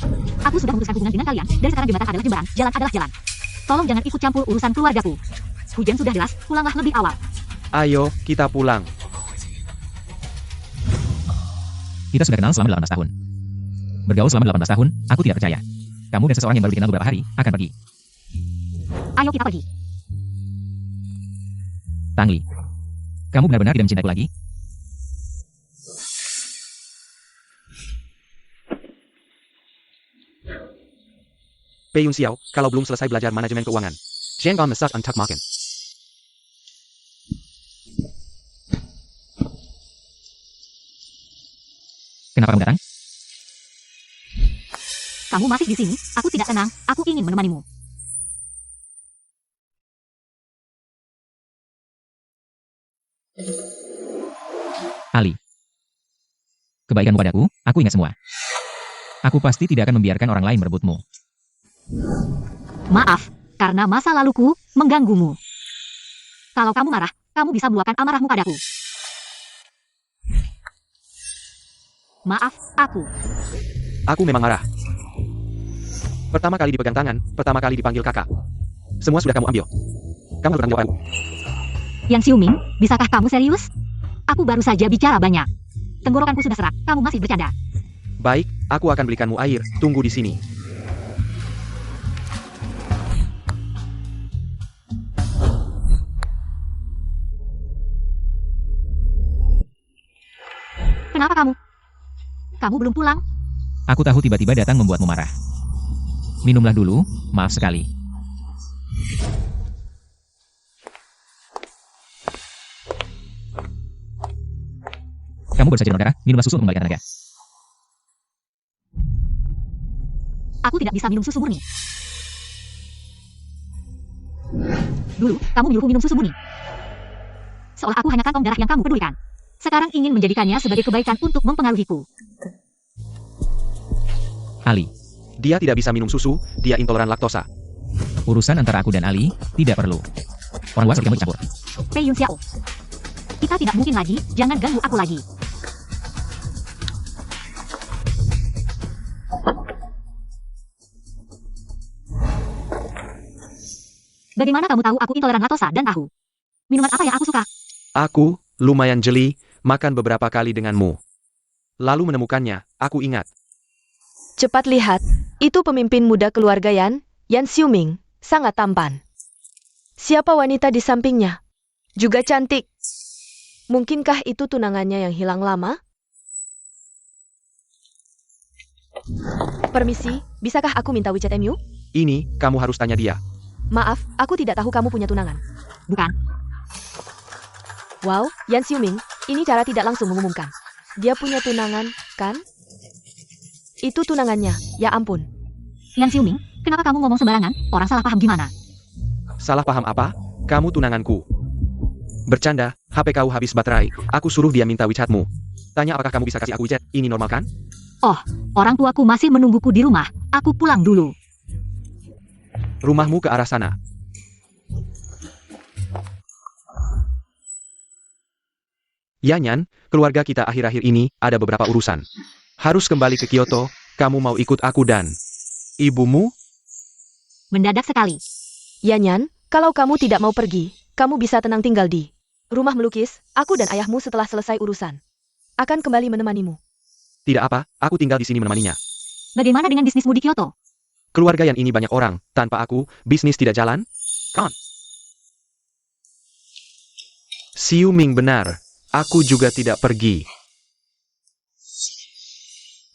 Aku sudah memutuskan hubungan dengan kalian, dan sekarang jembatan adalah jembatan, jalan adalah jalan. Tolong jangan ikut campur urusan keluargaku. Hujan sudah deras, pulanglah lebih awal. Ayo, kita pulang. Kita sudah kenal selama 18 tahun. Bergaul selama 18 tahun, aku tidak percaya. Kamu dan seseorang yang baru dikenal beberapa hari, akan pergi. Ayo kita pergi. Tangli. Kamu benar-benar tidak mencintaiku lagi? Pei Yun Xiao, kalau belum selesai belajar manajemen keuangan. Jangan mesat antak makan. Kenapa kamu datang? Kamu masih di sini, aku tidak tenang, aku ingin menemanimu. Ali. Kebaikanmu padaku, aku ingat semua. Aku pasti tidak akan membiarkan orang lain merebutmu. Maaf, karena masa laluku mengganggumu. Kalau kamu marah, kamu bisa meluapkan amarahmu padaku. Maaf, aku. Aku memang marah. Pertama kali dipegang tangan, pertama kali dipanggil kakak. Semua sudah kamu ambil. Kamu harus bertanggung jawab. Yang Xiuming, bisakah kamu serius? Aku baru saja bicara banyak. Tenggorokanku sudah serak, kamu masih bercanda. Baik, aku akan belikanmu air, tunggu di sini. Kenapa kamu? Kamu belum pulang? Aku tahu tiba-tiba datang membuatmu marah. Minumlah dulu, maaf sekali. Kamu baru saja donor darah, minumlah susu untuk mengembalikan tenaga. Aku tidak bisa minum susu murni. Dulu, kamu menyuruhku minum susu murni. Seolah aku hanya kantong darah yang kamu pedulikan. Sekarang ingin menjadikannya sebagai kebaikan untuk mempengaruhiku. Ali, Dia tidak bisa minum susu, dia intoleran laktosa. urusan antara aku dan Ali, tidak perlu. Orang luar seperti kamu dicampur. Pei Yun Xiao. Kita tidak mungkin lagi, jangan ganggu aku lagi. Bagaimana kamu tahu aku intoleran laktosa dan tahu? Minuman apa yang aku suka? Aku, lumayan jeli, makan beberapa kali denganmu. Lalu menemukannya, aku ingat. Cepat lihat, itu pemimpin muda keluarga Yan Xiuming, sangat tampan. Siapa wanita di sampingnya? Juga cantik. Mungkinkah itu tunangannya yang hilang lama? Permisi, bisakah aku minta WeChat MU? Ini, kamu harus tanya dia. Maaf, aku tidak tahu kamu punya tunangan. Bukan. Wow, Yan Xiuming, ini cara tidak langsung mengumumkan. Dia punya tunangan, kan? Itu tunangannya, ya ampun. Yan Xiuming, kenapa kamu ngomong sembarangan? Orang salah paham gimana? Salah paham apa? Kamu tunanganku. Bercanda, HP kau habis baterai, aku suruh dia minta WeChatmu. Tanya apakah kamu bisa kasih aku WeChat, ini normal kan? Oh, orang tuaku masih menungguku di rumah. Aku pulang dulu. Rumahmu ke arah sana. Yanyan, keluarga kita akhir-akhir ini ada beberapa urusan. Harus kembali ke Kyoto, kamu mau ikut aku dan ibumu? Mendadak sekali. Yanyan, kalau kamu tidak mau pergi, kamu bisa tenang tinggal di rumah melukis. Aku dan ayahmu setelah selesai urusan akan kembali menemanimu. Tidak apa, aku tinggal di sini menemaninya. Bagaimana dengan bisnismu di Kyoto? Keluarga Yan ini banyak orang, tanpa aku, bisnis tidak jalan? Kan? Xiuming benar, aku juga tidak pergi.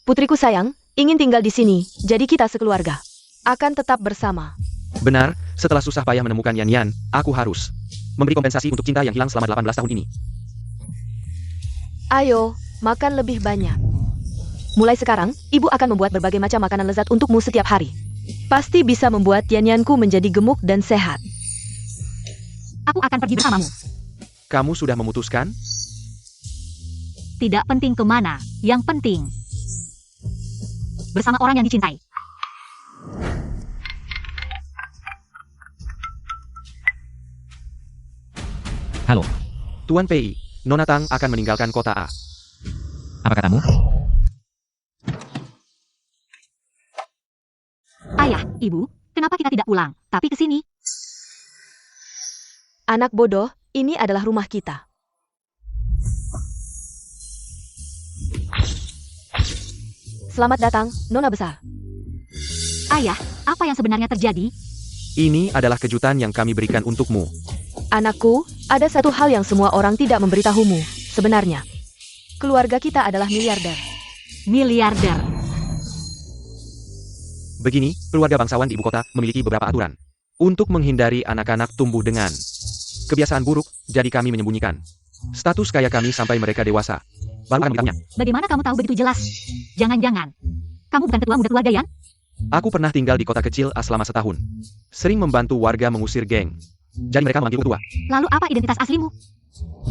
Putriku sayang, ingin tinggal di sini, jadi kita sekeluarga akan tetap bersama. Benar, setelah susah payah menemukan Yan, aku harus memberi kompensasi untuk cinta yang hilang selama 18 tahun ini. Ayo, makan lebih banyak. Mulai sekarang, ibu akan membuat berbagai macam makanan lezat untukmu setiap hari. Pasti bisa membuat Yanyanku menjadi gemuk dan sehat. Aku akan pergi bersamamu. Kamu sudah memutuskan? Tidak penting kemana, yang penting bersama orang yang dicintai. Halo, Tuan Pei, Nona Tang akan meninggalkan kota A. apa katamu? Ayah, ibu, kenapa kita tidak pulang, tapi ke sini? Anak bodoh, ini adalah rumah kita. Selamat datang, Nona besar. Ayah, apa yang sebenarnya terjadi? Ini adalah kejutan yang kami berikan untukmu. Anakku, ada satu hal yang semua orang tidak memberitahumu. Sebenarnya, keluarga kita adalah miliarder. Miliarder. Begini, keluarga bangsawan di ibu kota memiliki beberapa aturan. Untuk menghindari anak-anak tumbuh dengan kebiasaan buruk, jadi kami menyembunyikan status kaya kami sampai mereka dewasa. Baru akan memberitahunya. Bagaimana kamu tahu begitu jelas? Jangan-jangan kamu bukan ketua muda keluarga Yan? Aku pernah tinggal di kota kecil A selama setahun. Sering membantu warga mengusir geng. Jadi mereka memanggilku tua. Lalu apa identitas aslimu?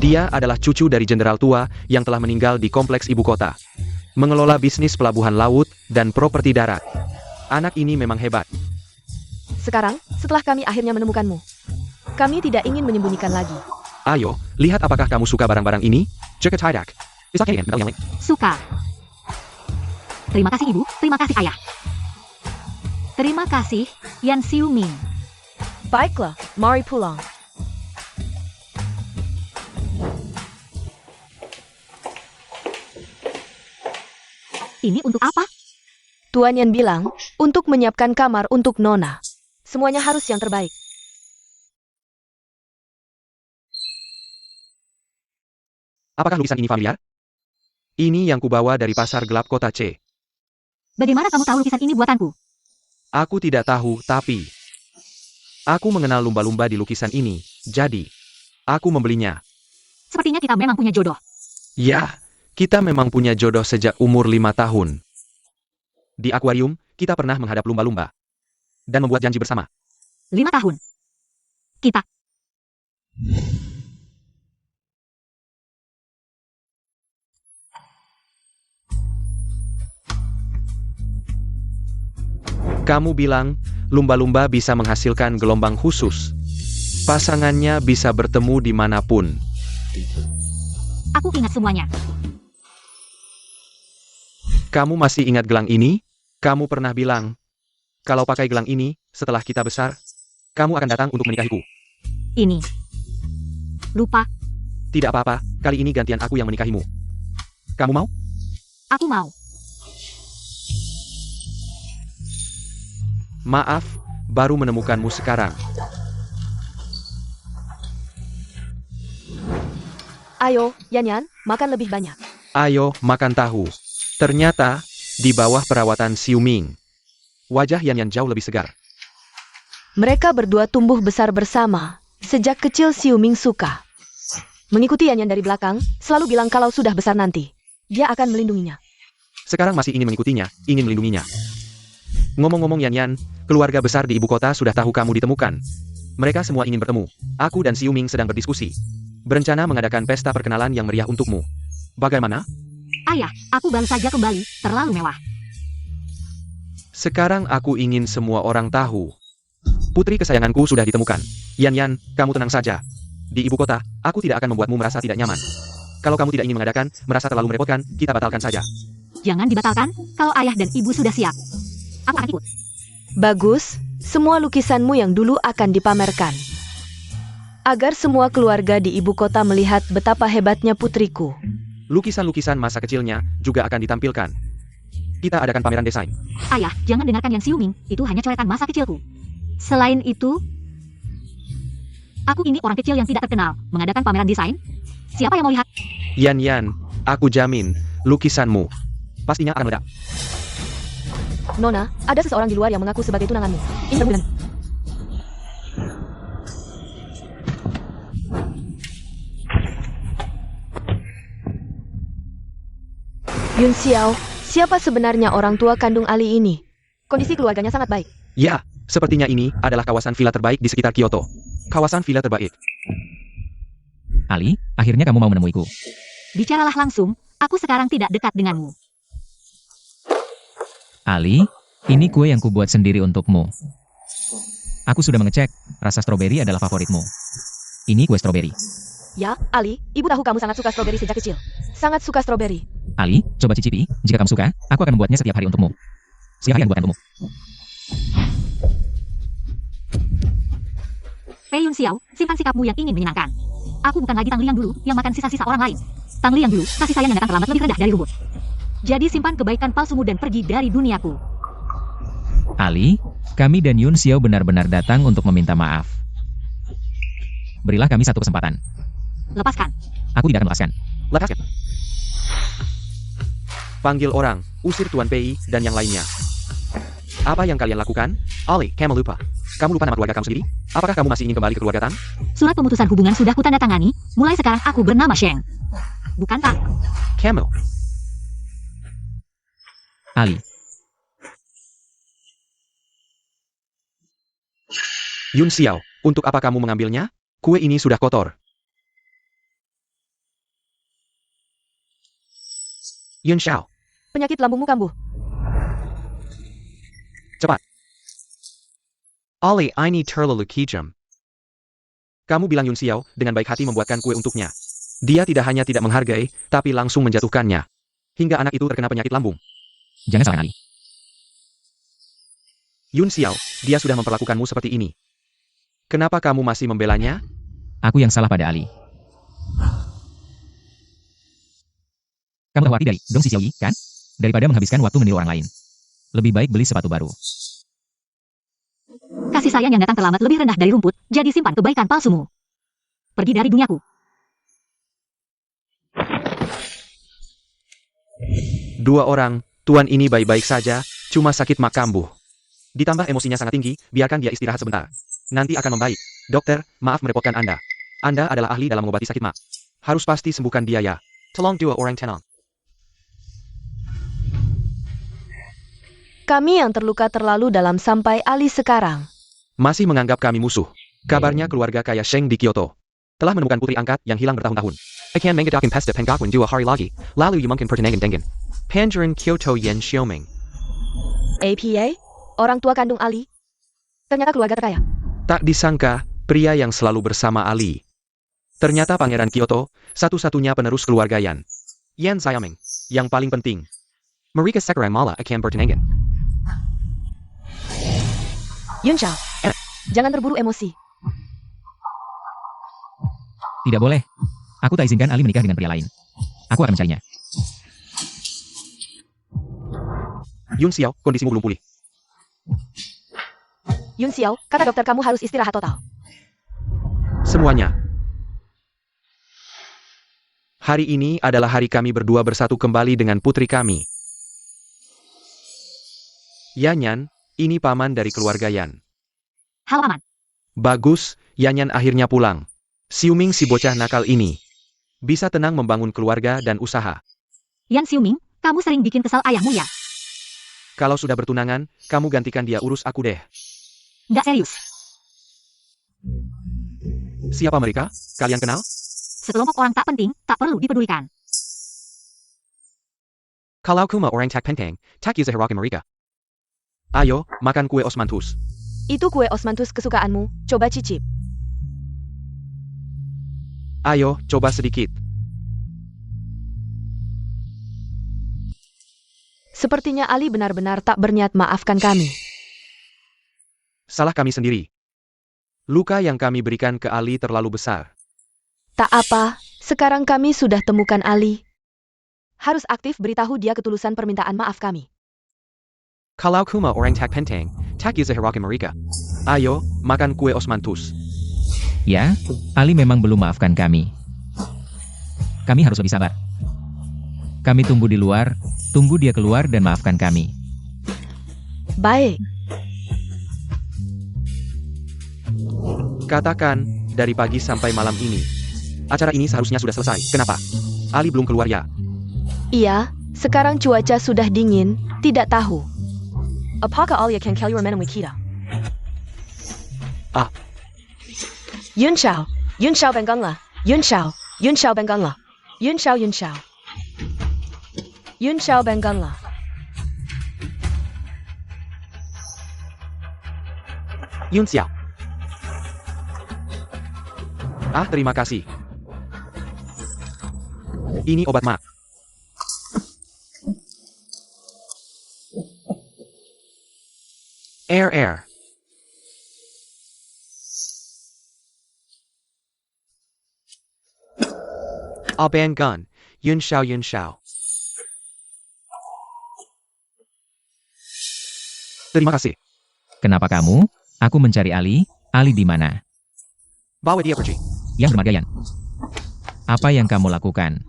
Dia adalah cucu dari jenderal tua yang telah meninggal di kompleks ibu kota. Mengelola bisnis pelabuhan laut dan properti darat. Anak ini memang hebat. Sekarang, setelah kami akhirnya menemukanmu, kami tidak ingin menyembunyikan lagi. Ayo, lihat apakah kamu suka barang-barang ini? Jacket hideout. Is okay, metal yang lain. Suka. Terima kasih ibu, terima kasih ayah. Terima kasih, Yan Xiuming. Baiklah, mari pulang. Ini untuk apa? Tuan Yan bilang, untuk menyiapkan kamar untuk Nona. Semuanya harus yang terbaik. Apakah lukisan ini familiar? Ini yang kubawa dari pasar gelap kota C. Bagaimana kamu tahu lukisan ini buatanku? Aku tidak tahu, tapi aku mengenal lumba-lumba di lukisan ini, jadi aku membelinya. Sepertinya kita memang punya jodoh. Ya, kita memang punya jodoh sejak umur 5 tahun. Di akuarium, kita pernah menghadap lumba-lumba dan membuat janji bersama. 5 tahun. Kita. Kamu bilang, lumba-lumba bisa menghasilkan gelombang khusus. Pasangannya bisa bertemu dimanapun. Aku ingat semuanya. Kamu masih ingat gelang ini? Kamu pernah bilang, kalau pakai gelang ini, setelah kita besar, kamu akan datang untuk menikahiku. Ini. Lupa, Tidak apa-apa, kali ini gantian aku yang menikahimu. Kamu mau? aku mau. Maaf, baru menemukanmu sekarang. Ayo, Yan, makan lebih banyak. Ayo, makan tahu. Ternyata, di bawah perawatan Xiu Ming. Wajah Yan jauh lebih segar. Mereka berdua tumbuh besar bersama. Sejak kecil Xiu Ming suka mengikuti Yan dari belakang, selalu bilang kalau sudah besar nanti, dia akan melindunginya. Sekarang masih ingin mengikutinya, ingin melindunginya. Ngomong-ngomong Yan, keluarga besar di ibu kota sudah tahu kamu ditemukan. Mereka semua ingin bertemu. Aku dan Xiu Ming sedang berdiskusi. Berencana mengadakan pesta perkenalan yang meriah untukmu. Bagaimana? Ayah, aku baru saja kembali, terlalu mewah. Sekarang aku ingin semua orang tahu. Putri kesayanganku sudah ditemukan. Yan, kamu tenang saja. Di ibu kota, aku tidak akan membuatmu merasa tidak nyaman. Kalau kamu tidak ingin mengadakan, merasa terlalu merepotkan, kita batalkan saja. Jangan dibatalkan, kalau ayah dan ibu sudah siap. Aku akan ikut. Bagus, semua lukisanmu yang dulu akan dipamerkan. Agar semua keluarga di ibu kota melihat betapa hebatnya putriku. Lukisan-lukisan masa kecilnya juga akan ditampilkan. Kita adakan pameran desain. Ayah, jangan dengarkan yang Xiu Ming, itu hanya coretan masa kecilku. Selain itu, aku ini orang kecil yang tidak terkenal, mengadakan pameran desain. Siapa yang mau lihat? Yan, aku jamin, lukisanmu pastinya akan meledak. Nona, ada seseorang di luar yang mengaku sebagai tunanganmu. Ini benar. Yun Xiao, siapa sebenarnya orang tua kandung Ali ini? Kondisi keluarganya sangat baik. Ya, sepertinya ini adalah kawasan villa terbaik di sekitar Kyoto. Kawasan villa terbaik. Ali, akhirnya kamu mau menemuiku. Bicaralah langsung, aku sekarang tidak dekat denganmu. Ali, ini kue yang kubuat sendiri untukmu. Aku sudah mengecek, rasa stroberi adalah favoritmu. Ini kue stroberi. Ya, Ali, ibu tahu kamu sangat suka stroberi sejak kecil. Sangat suka stroberi. Ali, coba cicipi, jika kamu suka, aku akan membuatnya setiap hari untukmu. Siapa yang buatkan untukmu? Pei Yun Xiao, simpan sikapmu yang ingin menyenangkan. Aku bukan lagi Tang Li yang dulu, yang makan sisa-sisa orang lain. Tang Li yang dulu, kasih sayang yang datang terlambat lebih rendah dari rumput. Jadi simpan kebaikan palsumu dan pergi dari duniaku. Ali, kami dan Yun Xiao benar-benar datang untuk meminta maaf. Berilah kami satu kesempatan. Lepaskan. Aku tidak akan lepaskan. Lepaskan. Panggil orang, usir Tuan Pei, dan yang lainnya. Apa yang kalian lakukan? Ali, kamu lupa. Kamu lupa nama keluarga kamu sendiri? Apakah kamu masih ingin kembali ke keluarga Tang? Surat pemutusan hubungan sudah kutandatangani, mulai sekarang aku bernama Sheng. Bukan Tang. Kamu. Ali, Yun Xiao, untuk apa kamu mengambilnya? Kue ini sudah kotor. Yun Xiao, Penyakit lambungmu kambuh. cepat. Ali, I need terlalu. Kamu bilang Yun Xiao dengan baik hati membuatkan kue untuknya. Dia tidak hanya tidak menghargai, tapi langsung menjatuhkannya. Hingga anak itu terkena penyakit lambung. jangan salahkan Ali. Yun Xiao, dia sudah memperlakukanmu seperti ini. Kenapa kamu masih membelanya? Aku yang salah pada Ali. Kamu tahu arti dari Dong Si Xiao Yi, kan? Daripada menghabiskan waktu meniru orang lain. Lebih baik beli sepatu baru. Kasih sayang yang datang terlambat lebih rendah dari rumput, jadi simpan kebaikan palsumu. Pergi dari duniaku. Dua orang, tuan ini baik-baik saja, cuma sakit mak kambuh. Ditambah emosinya sangat tinggi, biarkan dia istirahat sebentar. Nanti akan membaik. Dokter, maaf merepotkan Anda. Anda adalah ahli dalam mengobati sakit mak. Harus pasti sembuhkan dia ya. Tolong dua orang tenang. Kami yang terluka terlalu dalam sampai Ali sekarang. Masih menganggap kami musuh. Kabarnya keluarga kaya Sheng di Kyoto telah menemukan putri angkat yang hilang bertahun-tahun. Akan mengadakan pesta pengakuan 2 hari lagi, lalu mungkin pertunangan dengan Pangeran Kyoto Yan Xiaoming. APA? Orang tua kandung Ali? Ternyata keluarga terkaya. Tak disangka, pria yang selalu bersama Ali. Ternyata Pangeran Kyoto, satu-satunya penerus keluarga Yan. Yan Xiaoming. Yang paling penting, mereka sekarang malah akan bertunangan. Yun Xiao, jangan terburu emosi. Tidak boleh. Aku tak izinkan Ali menikah dengan pria lain. Aku akan mencarinya. Yun Xiao, kondisimu belum pulih. Yun Xiao, kata dokter kamu harus istirahat total. Semuanya. Hari ini adalah hari kami berdua bersatu kembali dengan putri kami. Yanyan, ini paman dari keluarga Yan. Halo Paman. Bagus, Yanyan akhirnya pulang. Xiuming si bocah nakal ini. Bisa tenang membangun keluarga dan usaha. Yan Xiuming, kamu sering bikin kesal ayahmu ya? Kalau sudah bertunangan, kamu gantikan dia urus aku deh. Nggak serius. Siapa mereka? Kalian kenal? Sekelompok orang tak penting, tak perlu dipedulikan. Kalau kuma orang tak penting, tak yuza hiraki mereka. Ayo, makan kue osmanthus. Itu kue osmanthus kesukaanmu, coba cicip. Ayo, coba sedikit. Sepertinya Ali benar-benar tak berniat maafkan kami. Salah kami sendiri. Luka yang kami berikan ke Ali terlalu besar. Tak apa, sekarang kami sudah temukan Ali. Harus aktif beritahu dia ketulusan permintaan maaf kami. Kalau kuma orang tak penting, tak yuza hiraki mereka. Ayo, makan kue osmanthus. Ya, Ali memang belum maafkan kami. Kami harus lebih sabar. Kami tunggu di luar, tunggu dia keluar dan maafkan kami. Baik. Katakan, dari pagi sampai malam ini. Acara ini seharusnya sudah selesai. Kenapa? Ali belum keluar ya? Iya, sekarang cuaca sudah dingin, tidak tahu. Apakah Alia can keluar menemui kita? Ah. Yun Xiao bengkanglah. Yun Xiao bengkanglah. Yun Xiao bengkanglah. Yun Xiao. Ah, terima kasih. Ini obat mak. Air. Aban gun. Yun Xiao. Terima kasih. Kenapa kamu? Aku mencari Ali. Ali di mana? Bawa dia pergi. Yang bermarga Yan. Apa yang kamu lakukan?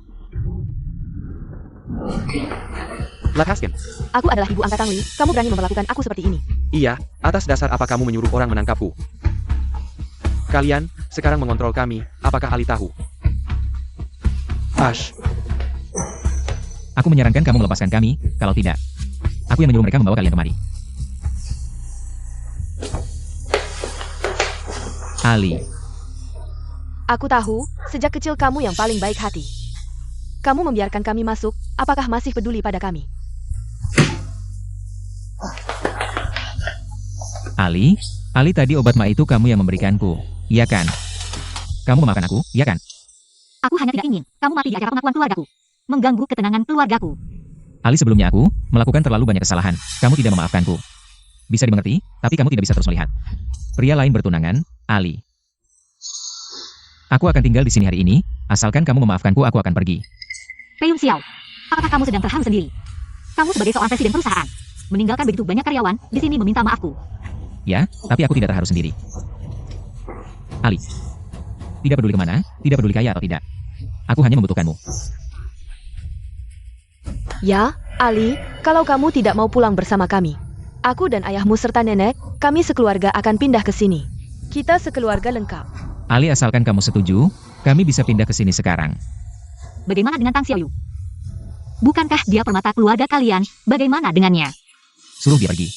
Lepaskan. Aku adalah ibu angkat Tang Li, kamu berani memperlakukan aku seperti ini. Iya, atas dasar apa kamu menyuruh orang menangkapku? Kalian, sekarang mengontrol kami, apakah Ali tahu? Ash, Aku menyarankan kamu melepaskan kami, kalau tidak. Aku yang menyuruh mereka membawa kalian kemari. Ali. Aku tahu, sejak kecil kamu yang paling baik hati. Kamu membiarkan kami masuk, apakah masih peduli pada kami? Ali tadi obat ma itu kamu yang memberikanku, iya kan? Kamu memakan aku, iya kan? Aku hanya tidak ingin kamu mati di acara pengakuan keluargaku. Mengganggu ketenangan keluargaku. Ali, sebelumnya aku melakukan terlalu banyak kesalahan. Kamu tidak memaafkanku. Bisa dimengerti, tapi kamu tidak bisa terus melihat pria lain bertunangan, Ali. Aku akan tinggal di sini hari ini, asalkan kamu memaafkanku aku akan pergi. Peyun Xiao, apakah kamu sedang terharu sendiri? Kamu sebagai seorang presiden perusahaan, meninggalkan begitu banyak karyawan di sini meminta maafku. Ya, tapi aku tidak terharu sendiri. Ali. Tidak peduli kemana, tidak peduli kaya atau tidak. Aku hanya membutuhkanmu. Ya, Ali, kalau kamu tidak mau pulang bersama kami, aku dan ayahmu serta nenek, kami sekeluarga akan pindah ke sini. Kita sekeluarga lengkap. Ali, asalkan kamu setuju, kami bisa pindah ke sini sekarang. Bagaimana dengan Tang Xiaoyu? Bukankah dia permata keluarga kalian? Bagaimana dengannya? Suruh dia pergi.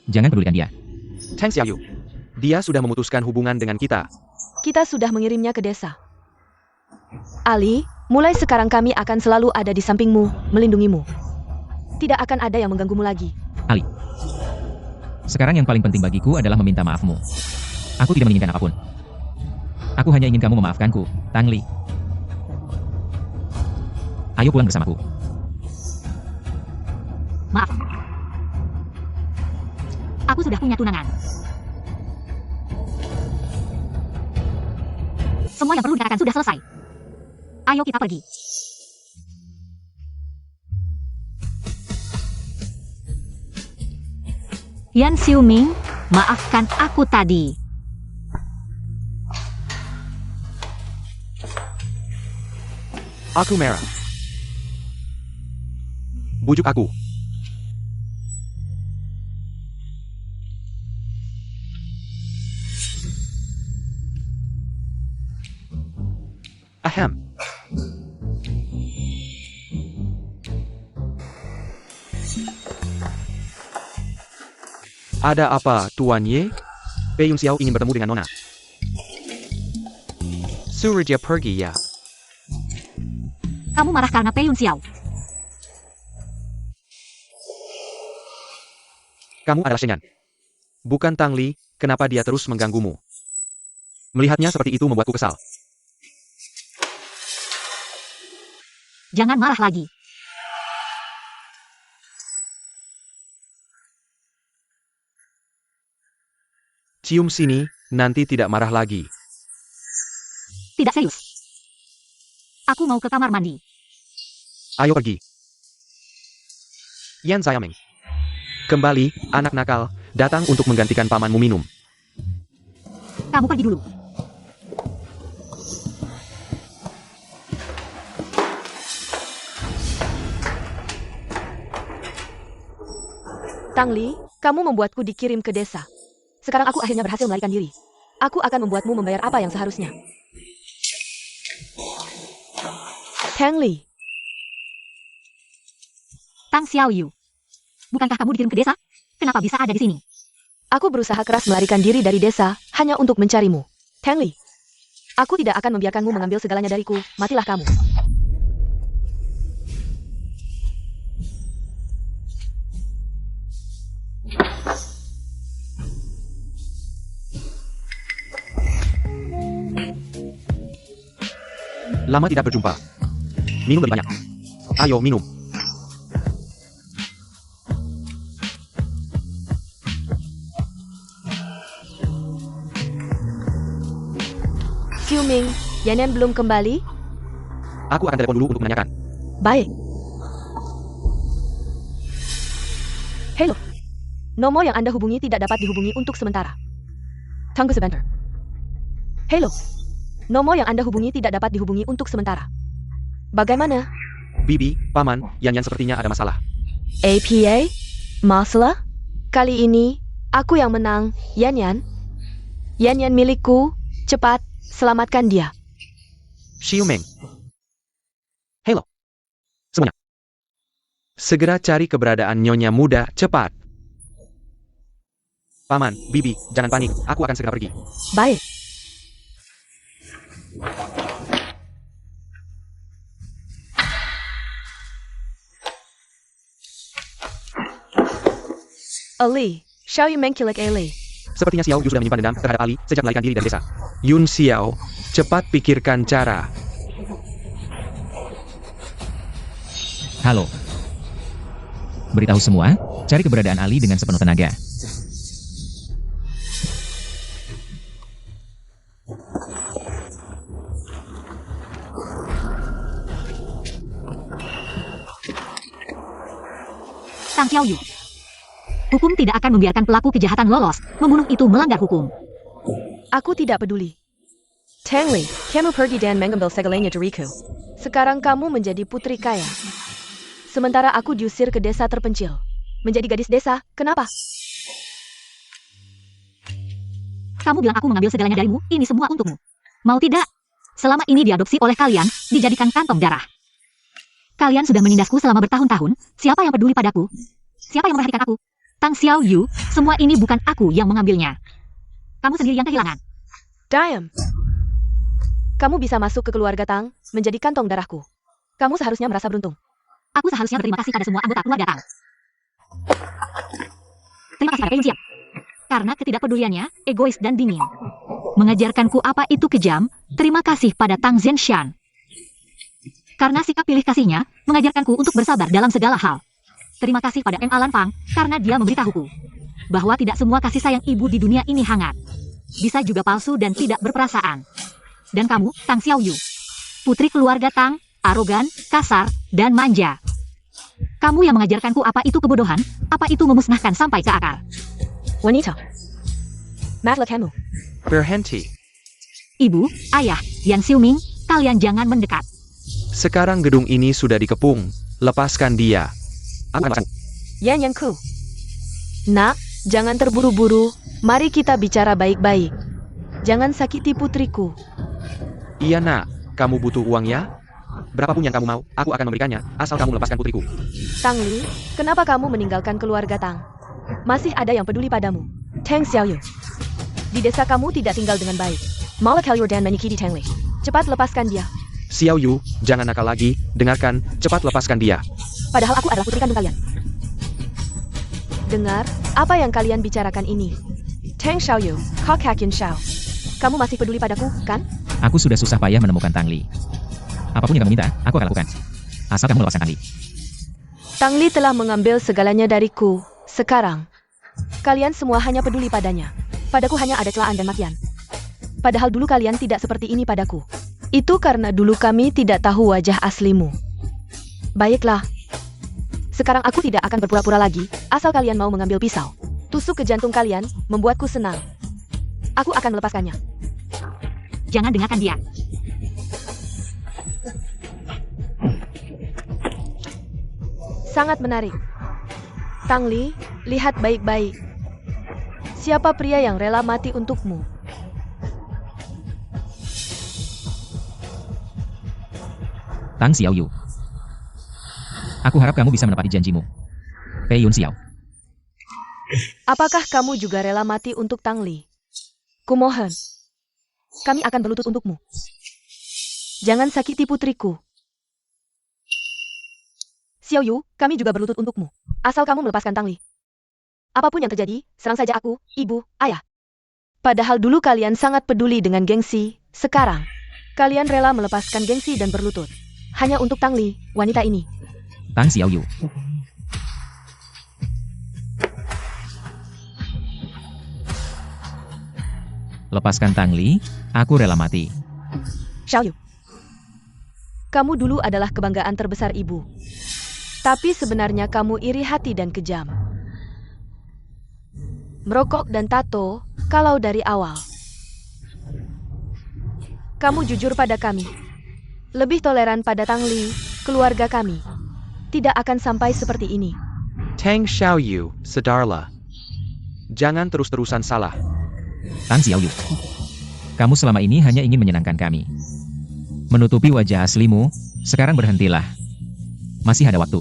Jangan pedulikan dia. Tang Xiaoyu. Dia sudah memutuskan hubungan dengan kita. Kita sudah mengirimnya ke desa. Ali, mulai sekarang kami akan selalu ada di sampingmu, melindungimu. Tidak akan ada yang mengganggumu lagi. Ali. Sekarang yang paling penting bagiku adalah meminta maafmu. Aku tidak menginginkan apapun. Aku hanya ingin kamu memaafkanku, Tang Li. Ayo pulang bersamaku. Maaf. Aku sudah punya tunangan. Semua yang perlu dikatakan sudah selesai. Ayo kita pergi. Yan Xiuming, maafkan aku tadi. Aku merah. Bujuk aku. Ahem. Ada apa, Tuan Ye? Pei Yun Xiao ingin bertemu dengan Nona. Suruh dia pergi ya. Kamu marah karena Pei Yun Xiao. Kamu adalah Shenyan. Bukan Tang Li, kenapa dia terus mengganggumu? Melihatnya seperti itu membuatku kesal. Jangan marah lagi. Cium sini, nanti tidak marah lagi. Tidak serius. Aku mau ke kamar mandi. Ayo pergi. Yan Xiaoming. Kembali, anak nakal, datang untuk menggantikan pamanmu minum. Kamu pergi dulu. Tang Li, kamu membuatku dikirim ke desa. Sekarang aku akhirnya berhasil melarikan diri. Aku akan membuatmu membayar apa yang seharusnya. Tang Li, Tang Xiaoyu. Bukankah kamu dikirim ke desa? Kenapa bisa ada di sini? aku berusaha keras melarikan diri dari desa hanya untuk mencarimu. Tang Li, aku tidak akan membiarkanmu mengambil segalanya dariku. Matilah kamu. Lama tidak berjumpa. Minum lebih banyak. Ayo minum. Xiuming, Yan belum kembali? Aku akan telepon dulu untuk menanyakan. Baik. Halo. Nomor yang Anda hubungi tidak dapat dihubungi untuk sementara. Tunggu sebentar. Halo. Nomor yang Anda hubungi tidak dapat dihubungi untuk sementara. Bagaimana? Bibi, Paman, Yan sepertinya ada masalah. APA? Masalah? Kali ini, aku yang menang, Yan. Yan milikku. Cepat, selamatkan dia. Xiuming. Halo. Semuanya. Segera cari keberadaan Nyonya Muda, cepat. Paman, Bibi, jangan panik. Aku akan segera pergi. Baik. Ali, Xiao Yu mengkilik Ali. Sepertinya Xiao Yu sudah menyimpan dendam terhadap Ali sejak melarikan diri dari desa. Yun Xiao, cepat pikirkan cara. Halo. Beritahu semua, cari keberadaan Ali dengan sepenuh tenaga. Tang Xiaoyu. Hukum tidak akan membiarkan pelaku kejahatan lolos. Membunuh itu melanggar hukum. Aku tidak peduli. Tang Li, kamu pergi dan mengambil segalanya dariku. Sekarang kamu menjadi putri kaya. Sementara aku diusir ke desa terpencil. Menjadi gadis desa, kenapa? Kamu bilang aku mengambil segalanya darimu, ini semua untukmu. Mau tidak? Selama ini diadopsi oleh kalian, dijadikan kantong darah. Kalian sudah menindasku selama bertahun-tahun, siapa yang peduli padaku? Siapa yang memperhatikan aku? Tang Xiaoyu, semua ini bukan aku yang mengambilnya. Kamu sendiri yang kehilangan. Diam. Kamu bisa masuk ke keluarga Tang, menjadi kantong darahku. Kamu seharusnya merasa beruntung. Aku seharusnya berterima kasih pada semua anggota keluarga Tang. Terima kasih pada Pei Yun Xiao. Karena ketidakpeduliannya, egois dan dingin. Mengajarkanku apa itu kejam, terima kasih pada Tang Zhenshan. Karena sikap pilih kasihnya, mengajarkanku untuk bersabar dalam segala hal. Terima kasih pada M. Alan Fang, karena dia memberitahuku bahwa tidak semua kasih sayang ibu di dunia ini hangat. Bisa juga palsu dan tidak berperasaan. Dan kamu, Tang Xiaoyu. Putri keluarga Tang, arogan, kasar, dan manja. Kamu yang mengajarkanku apa itu kebodohan, apa itu memusnahkan sampai ke akal. Wanita. Maaflah kamu. Berhenti. Ibu, ayah, Yan Xiuming, kalian jangan mendekat. Sekarang gedung ini sudah dikepung. Lepaskan dia. Yan Yangku. Nak, jangan terburu-buru. Mari kita bicara baik-baik. Jangan sakiti putriku. Iya nak, kamu butuh uang ya? Berapapun yang kamu mau, aku akan memberikannya, asal kamu lepaskan putriku. Tang Li, kenapa kamu meninggalkan keluarga Tang? Masih ada yang peduli padamu. Tang Xiaoyu. Di desa kamu tidak tinggal dengan baik. Malah kalian dan menyakiti Tang Li. Cepat lepaskan dia. Xiao Yu, jangan nakal lagi, dengarkan, cepat lepaskan dia. Padahal aku adalah putri kandung kalian. Dengar, apa yang kalian bicarakan ini? Tang Xiaoyu, kau Kakin Xiao. Kamu masih peduli padaku, kan? Aku sudah susah payah menemukan Tang Li. Apapun yang kamu minta, aku akan lakukan. Asal kamu lepaskan Tang Li. Tang Li telah mengambil segalanya dariku. Sekarang, kalian semua hanya peduli padanya. Padaku hanya ada celaan dan makian. Padahal dulu kalian tidak seperti ini padaku. Itu karena dulu kami tidak tahu wajah aslimu. Baiklah. Sekarang aku tidak akan berpura-pura lagi, asal kalian mau mengambil pisau. Tusuk ke jantung kalian, membuatku senang. Aku akan melepaskannya. Jangan dengarkan dia. Sangat menarik. Tang Li, lihat baik-baik. Siapa pria yang rela mati untukmu? Tang Xiaoyu. Aku harap kamu bisa menepati janjimu. Pei Yun Xiao. Apakah kamu juga rela mati untuk Tang Li? Kumohon. Kami akan berlutut untukmu. Jangan sakiti putriku. Xiaoyu, kami juga berlutut untukmu. Asal kamu melepaskan Tang Li. Apapun yang terjadi, serang saja aku, ibu, ayah. Padahal dulu kalian sangat peduli dengan gengsi, sekarang kalian rela melepaskan gengsi dan berlutut. Hanya untuk Tang Li, wanita ini. Tang Xiaoyu. Lepaskan Tang Li, aku rela mati. Xiaoyu. Kamu dulu adalah kebanggaan terbesar ibu. Tapi sebenarnya kamu iri hati dan kejam. Merokok dan tato, kalau dari awal. Kamu jujur pada kami. Lebih toleran pada Tang Li, keluarga kami. Tidak akan sampai seperti ini. Tang Xiaoyu, sadarlah. Jangan terus-terusan salah. Tang Xiaoyu. Kamu selama ini hanya ingin menyenangkan kami. Menutupi wajah aslimu, sekarang berhentilah. Masih ada waktu.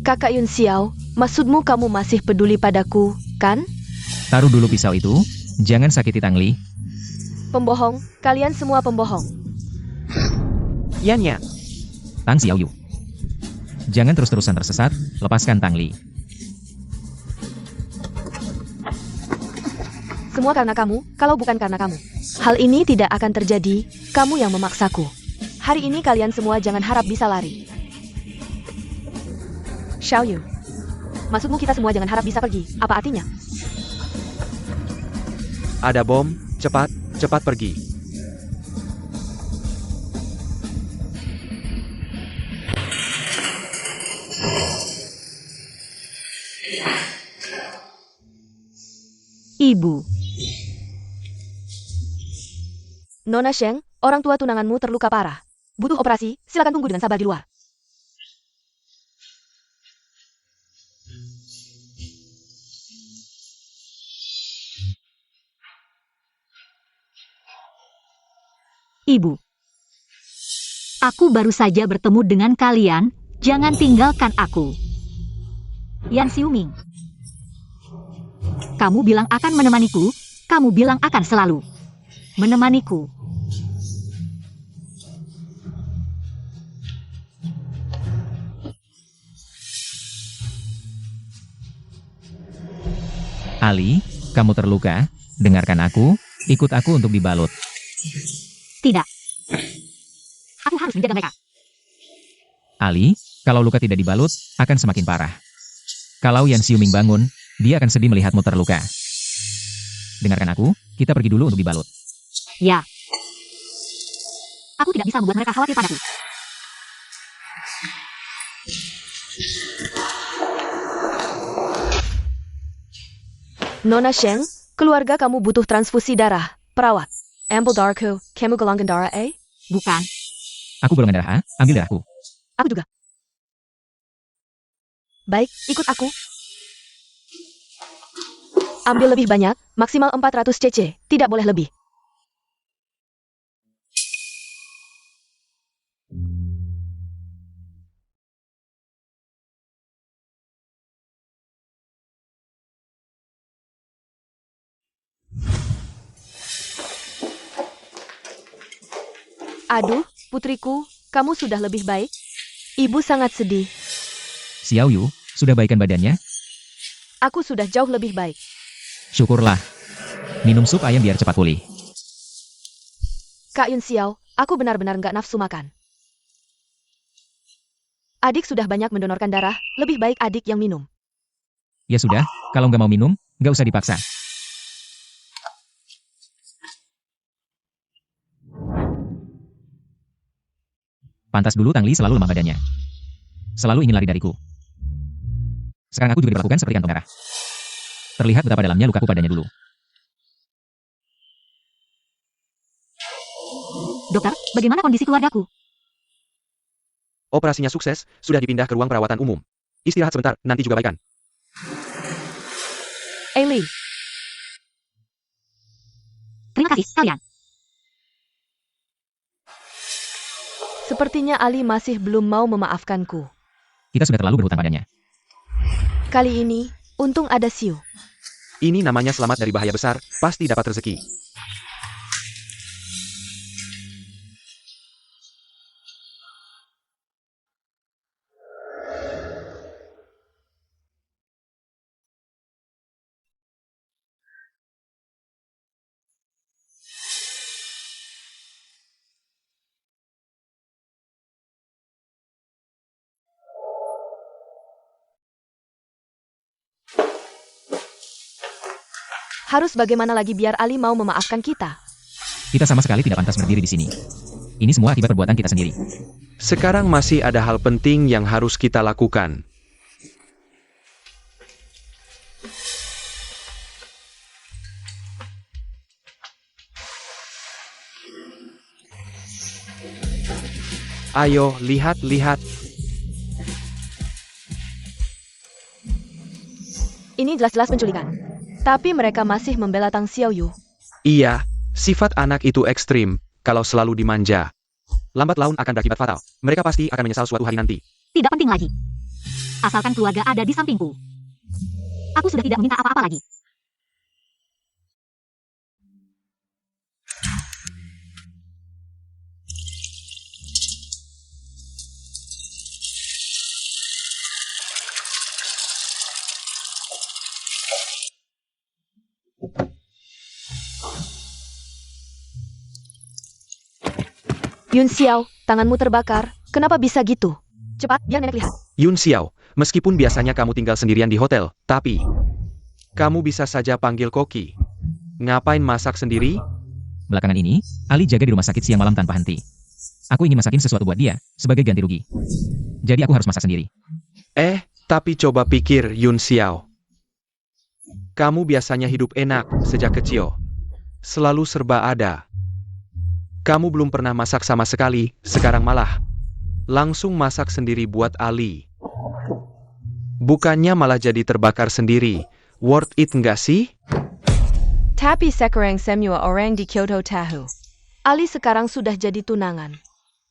Kakak Yun Xiao, maksudmu kamu masih peduli padaku, kan? Taruh dulu pisau itu, jangan sakiti Tang Li. Pembohong, kalian semua pembohong. Yan Yan. Tang Xiaoyu. Jangan terus-terusan tersesat, lepaskan Tang Li. Semua karena kamu, kalau bukan karena kamu. Hal ini tidak akan terjadi, kamu yang memaksaku. Hari ini kalian semua jangan harap bisa lari. Xiaoyu. Maksudmu kita semua jangan harap bisa pergi, apa artinya? Ada bom, cepat, cepat pergi. Ibu. Nona Sheng, orang tua tunanganmu terluka parah. Butuh operasi, silakan tunggu dengan sabar di luar. Ibu. Aku baru saja bertemu dengan kalian, jangan tinggalkan aku. Yan Xiuming. Kamu bilang akan menemaniku, kamu bilang akan selalu menemaniku. Ali, kamu terluka, dengarkan aku, ikut aku untuk dibalut. Tidak. Aku harus menjaga mereka. Ali, kalau luka tidak dibalut, akan semakin parah. Kalau Yan Xiuming bangun, dia akan sedih melihatmu terluka. Dengarkan aku, kita pergi dulu untuk dibalut. Ya. Aku tidak bisa membuat mereka khawatir padaku. Nona Sheng, keluarga kamu butuh transfusi darah. Perawat. Ambil darahku, kamu golongan darah A? Bukan. Aku golongan darah A, ambil darahku. Aku juga. Baik, ikut aku. Ambil lebih banyak, maksimal 400 cc, tidak boleh lebih. Aduh, putriku, kamu sudah lebih baik? Ibu sangat sedih. Xiao Yu, sudah baikan badannya? Aku sudah jauh lebih baik. Syukurlah. Minum sup ayam biar cepat pulih. Kak Yun Xiao, aku benar-benar nggak nafsu makan. Adik sudah banyak mendonorkan darah, lebih baik adik yang minum. Ya sudah, kalau nggak mau minum, nggak usah dipaksa. Pantas dulu Tang Li selalu lemah badannya. Selalu ingin lari dariku. Sekarang aku juga diperlakukan seperti kantong darah. Terlihat betapa dalamnya lukaku padanya dulu. Dokter, bagaimana kondisi keluargaku? Operasinya sukses, sudah dipindah ke ruang perawatan umum. Istirahat sebentar, nanti juga baikan. Ailey, Terima kasih, kalian. sepertinya Ali masih belum mau memaafkanku. Kita sudah terlalu berhutang padanya. Kali ini, untung ada Xiu. Ini namanya selamat dari bahaya besar, pasti dapat rezeki. Harus bagaimana lagi biar Ali mau memaafkan kita? Kita sama sekali tidak pantas berdiri di sini. Ini semua akibat perbuatan kita sendiri. Sekarang masih ada hal penting yang harus kita lakukan. Ayo, lihat-lihat. Ini jelas-jelas penculikan. Tapi mereka masih membela Tang Xiaoyu. Iya, sifat anak itu ekstrim, kalau selalu dimanja. Lambat laun akan berakibat fatal. Mereka pasti akan menyesal suatu hari nanti. Tidak penting lagi. Asalkan keluarga ada di sampingku. Aku sudah tidak meminta apa-apa lagi. Yun Xiao, tanganmu terbakar. Kenapa bisa gitu? Cepat, biar nenek lihat. Yun Xiao, meskipun biasanya kamu tinggal sendirian di hotel, tapi kamu bisa saja panggil koki. Ngapain masak sendiri? Belakangan ini, Ali jaga di rumah sakit siang malam tanpa henti. Aku ingin masakin sesuatu buat dia, sebagai ganti rugi. Jadi aku harus masak sendiri. Tapi coba pikir Yun Xiao. Kamu biasanya hidup enak sejak kecil. Selalu serba ada. Kamu belum pernah masak sama sekali, sekarang malah langsung masak sendiri buat Ali. Bukannya malah jadi terbakar sendiri. Worth it nggak sih? Tapi sekarang semua orang di Kyoto tahu. Ali sekarang sudah jadi tunangan.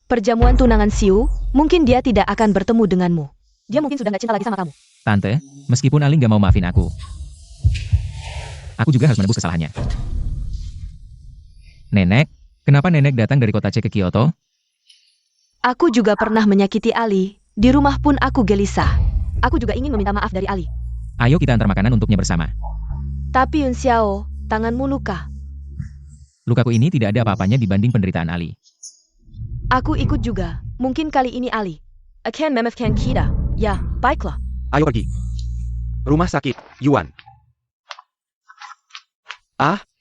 Perjamuan tunangan Xiu, mungkin dia tidak akan bertemu denganmu. Dia mungkin sudah nggak cinta lagi sama kamu. Tante, meskipun Ali nggak mau maafin aku juga harus menebus kesalahannya. Nenek, kenapa nenek datang dari kota C ke Kyoto? Aku juga pernah menyakiti Ali. Di rumah pun aku gelisah. Aku juga ingin meminta maaf dari Ali. Ayo kita antar makanan untuknya bersama. Tapi Yun Xiao, tanganmu luka. Lukaku ini tidak ada apa-apanya dibanding penderitaan Ali. Aku ikut juga. Mungkin kali ini Ali akan memaafkan kita. Ya, baiklah. Ayo pergi. Rumah sakit, Yuan.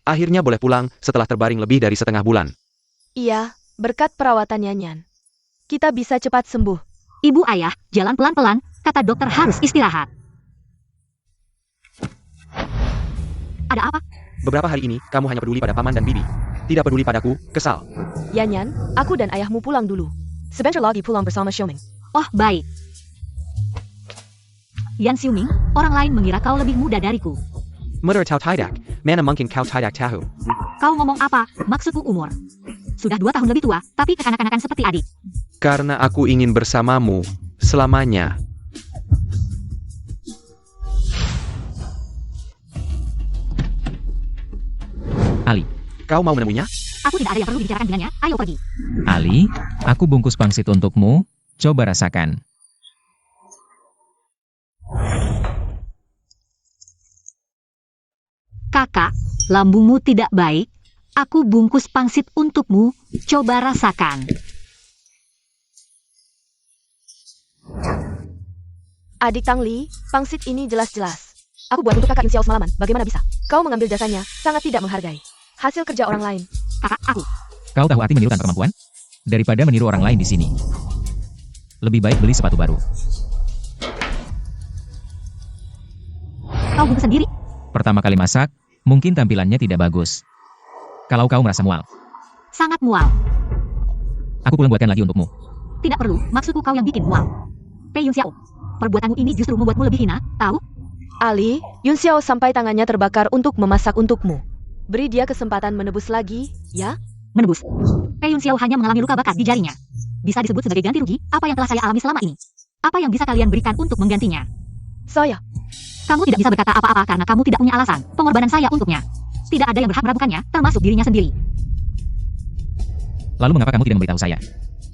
Akhirnya boleh pulang setelah terbaring lebih dari setengah bulan. Iya, Berkat perawatan Yanyan, kita bisa cepat sembuh. Ibu ayah, jalan pelan-pelan, kata dokter harus istirahat. Ada apa? Beberapa hari ini, kamu hanya peduli pada paman dan bibi. Tidak peduli padaku, kesal. Yanyan, aku dan ayahmu pulang dulu. Sebentar lagi pulang bersama Xiuming. Oh, baik. Yan Xiuming, orang lain mengira kau lebih muda dariku. Menurut Tau Tidak, mana mungkin kau tidak tahu. Kau ngomong apa? Maksudku umur. Sudah 2 tahun lebih tua, tapi kekanak-kanakan seperti adik. Karena aku ingin bersamamu, selamanya. Ali. Kau mau menemuinya? Aku tidak ada yang perlu dibicarakan dengannya, ayo pergi. Ali, aku bungkus pangsit untukmu. Coba rasakan. Kakak, lambungmu tidak baik. Aku bungkus pangsit untukmu, coba rasakan. Adik Tangli, pangsit ini jelas-jelas. Aku buat untuk kakak Yunxiao semalaman, bagaimana bisa? Kau mengambil jasanya, sangat tidak menghargai. Hasil kerja orang lain. Kakak, aku. Kau tahu arti meniru tanpa kemampuan? Daripada meniru orang lain di sini. Lebih baik beli sepatu baru. Kau bungkus sendiri. Pertama kali masak, mungkin tampilannya tidak bagus. Kalau kau merasa mual, Sangat mual. aku pulang buatkan lagi untukmu. Tidak perlu, maksudku kau yang bikin mual. Pei Yunxiao, perbuatanmu ini justru membuatmu lebih hina, tahu? Ali, Yunxiao sampai tangannya terbakar untuk memasak untukmu. Beri dia kesempatan menebus lagi, ya? Menebus. Pei Yunxiao hanya mengalami luka bakar di jarinya. Bisa disebut sebagai ganti rugi, apa yang telah saya alami selama ini. Apa yang bisa kalian berikan untuk menggantinya? Saya. Kamu tidak bisa berkata apa-apa karena kamu tidak punya alasan. Pengorbanan saya untuknya. Tidak ada yang berhak meragukannya, termasuk dirinya sendiri. Lalu mengapa kamu tidak memberitahu saya?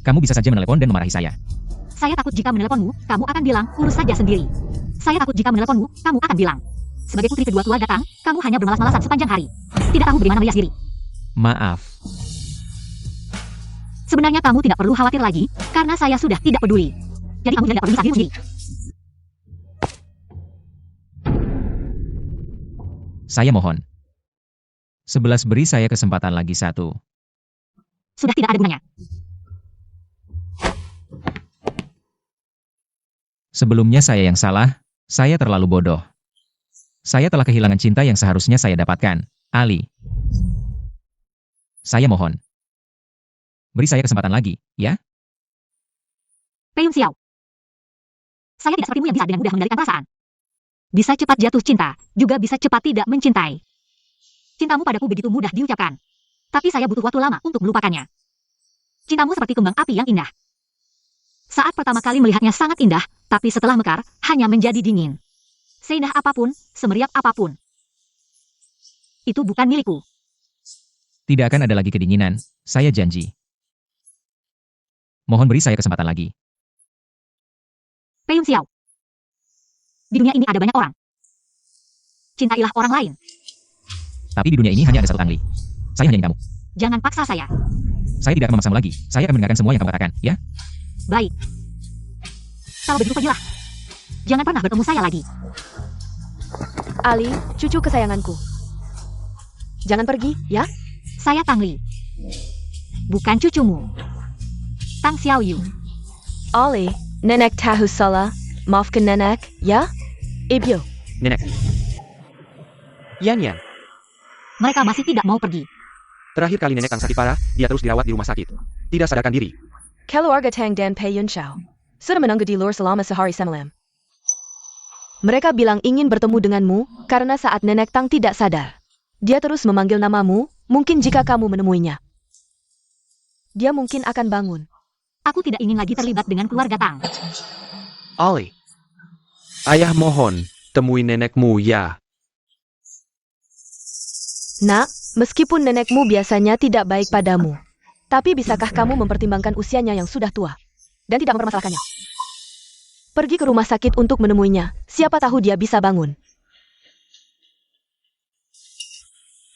Kamu bisa saja menelepon dan memarahi saya. Saya takut jika meneleponmu, kamu akan bilang, urus saja sendiri. Saya takut jika meneleponmu, kamu akan bilang. Sebagai putri kedua tua datang, kamu hanya bermalas-malasan sepanjang hari. Tidak tahu bagaimana merias diri. Maaf. Sebenarnya kamu tidak perlu khawatir lagi, karena saya sudah tidak peduli. Jadi kamu tidak perlu bisa dirimu sendiri. Saya mohon. 11 beri saya kesempatan lagi 1. Sudah tidak ada gunanya. Sebelumnya saya yang salah, saya terlalu bodoh. Saya telah kehilangan cinta yang seharusnya saya dapatkan, Ali. Saya mohon. Beri saya kesempatan lagi, ya? Pei Yunxiao. Saya tidak sepertimu yang bisa dengan mudah mengendalikan perasaan. Bisa cepat jatuh cinta, juga bisa cepat tidak mencintai. Cintamu padaku begitu mudah diucapkan. Tapi saya butuh waktu lama untuk melupakannya. Cintamu seperti kembang api yang indah. Saat pertama kali melihatnya sangat indah, tapi setelah mekar, hanya menjadi dingin. Seindah apapun, semeriap apapun. Itu bukan milikku. Tidak akan ada lagi kedinginan, saya janji. Mohon beri saya kesempatan lagi. Pei Yunxiao. Di dunia ini ada banyak orang. Cintailah orang lain. Tapi di dunia ini hanya ada 1 Tangli. Saya hanya ingin kamu. Jangan paksa saya. Saya tidak akan memaksamu lagi. Saya akan mendengarkan semua yang kamu katakan, ya? Baik. Kalau begitu pergilah. Jangan pernah bertemu saya lagi. Ali, cucu kesayanganku. Jangan pergi, ya? Saya Tangli. Bukan cucumu. Tang Xiaoyu. Ali, nenek tahu salah. Maafkan nenek, ya? Ibu. Nenek. Yan. Mereka masih tidak mau pergi. Terakhir kali nenek Tang sakit parah, dia terus dirawat di rumah sakit. Tidak sadarkan diri. Keluarga Tang dan Pei Yunxiao sudah menunggu di luar selama sehari semalam. Mereka bilang ingin bertemu denganmu, karena saat nenek Tang tidak sadar. Dia terus memanggil namamu, mungkin jika kamu menemuinya. Dia mungkin akan bangun. Aku tidak ingin lagi terlibat dengan keluarga Tang. Ali. Ayah mohon, temui nenekmu ya. Nak, meskipun nenekmu biasanya tidak baik padamu, tapi bisakah kamu mempertimbangkan usianya yang sudah tua dan tidak mempermasalahkannya? Pergi ke rumah sakit untuk menemuinya, siapa tahu dia bisa bangun.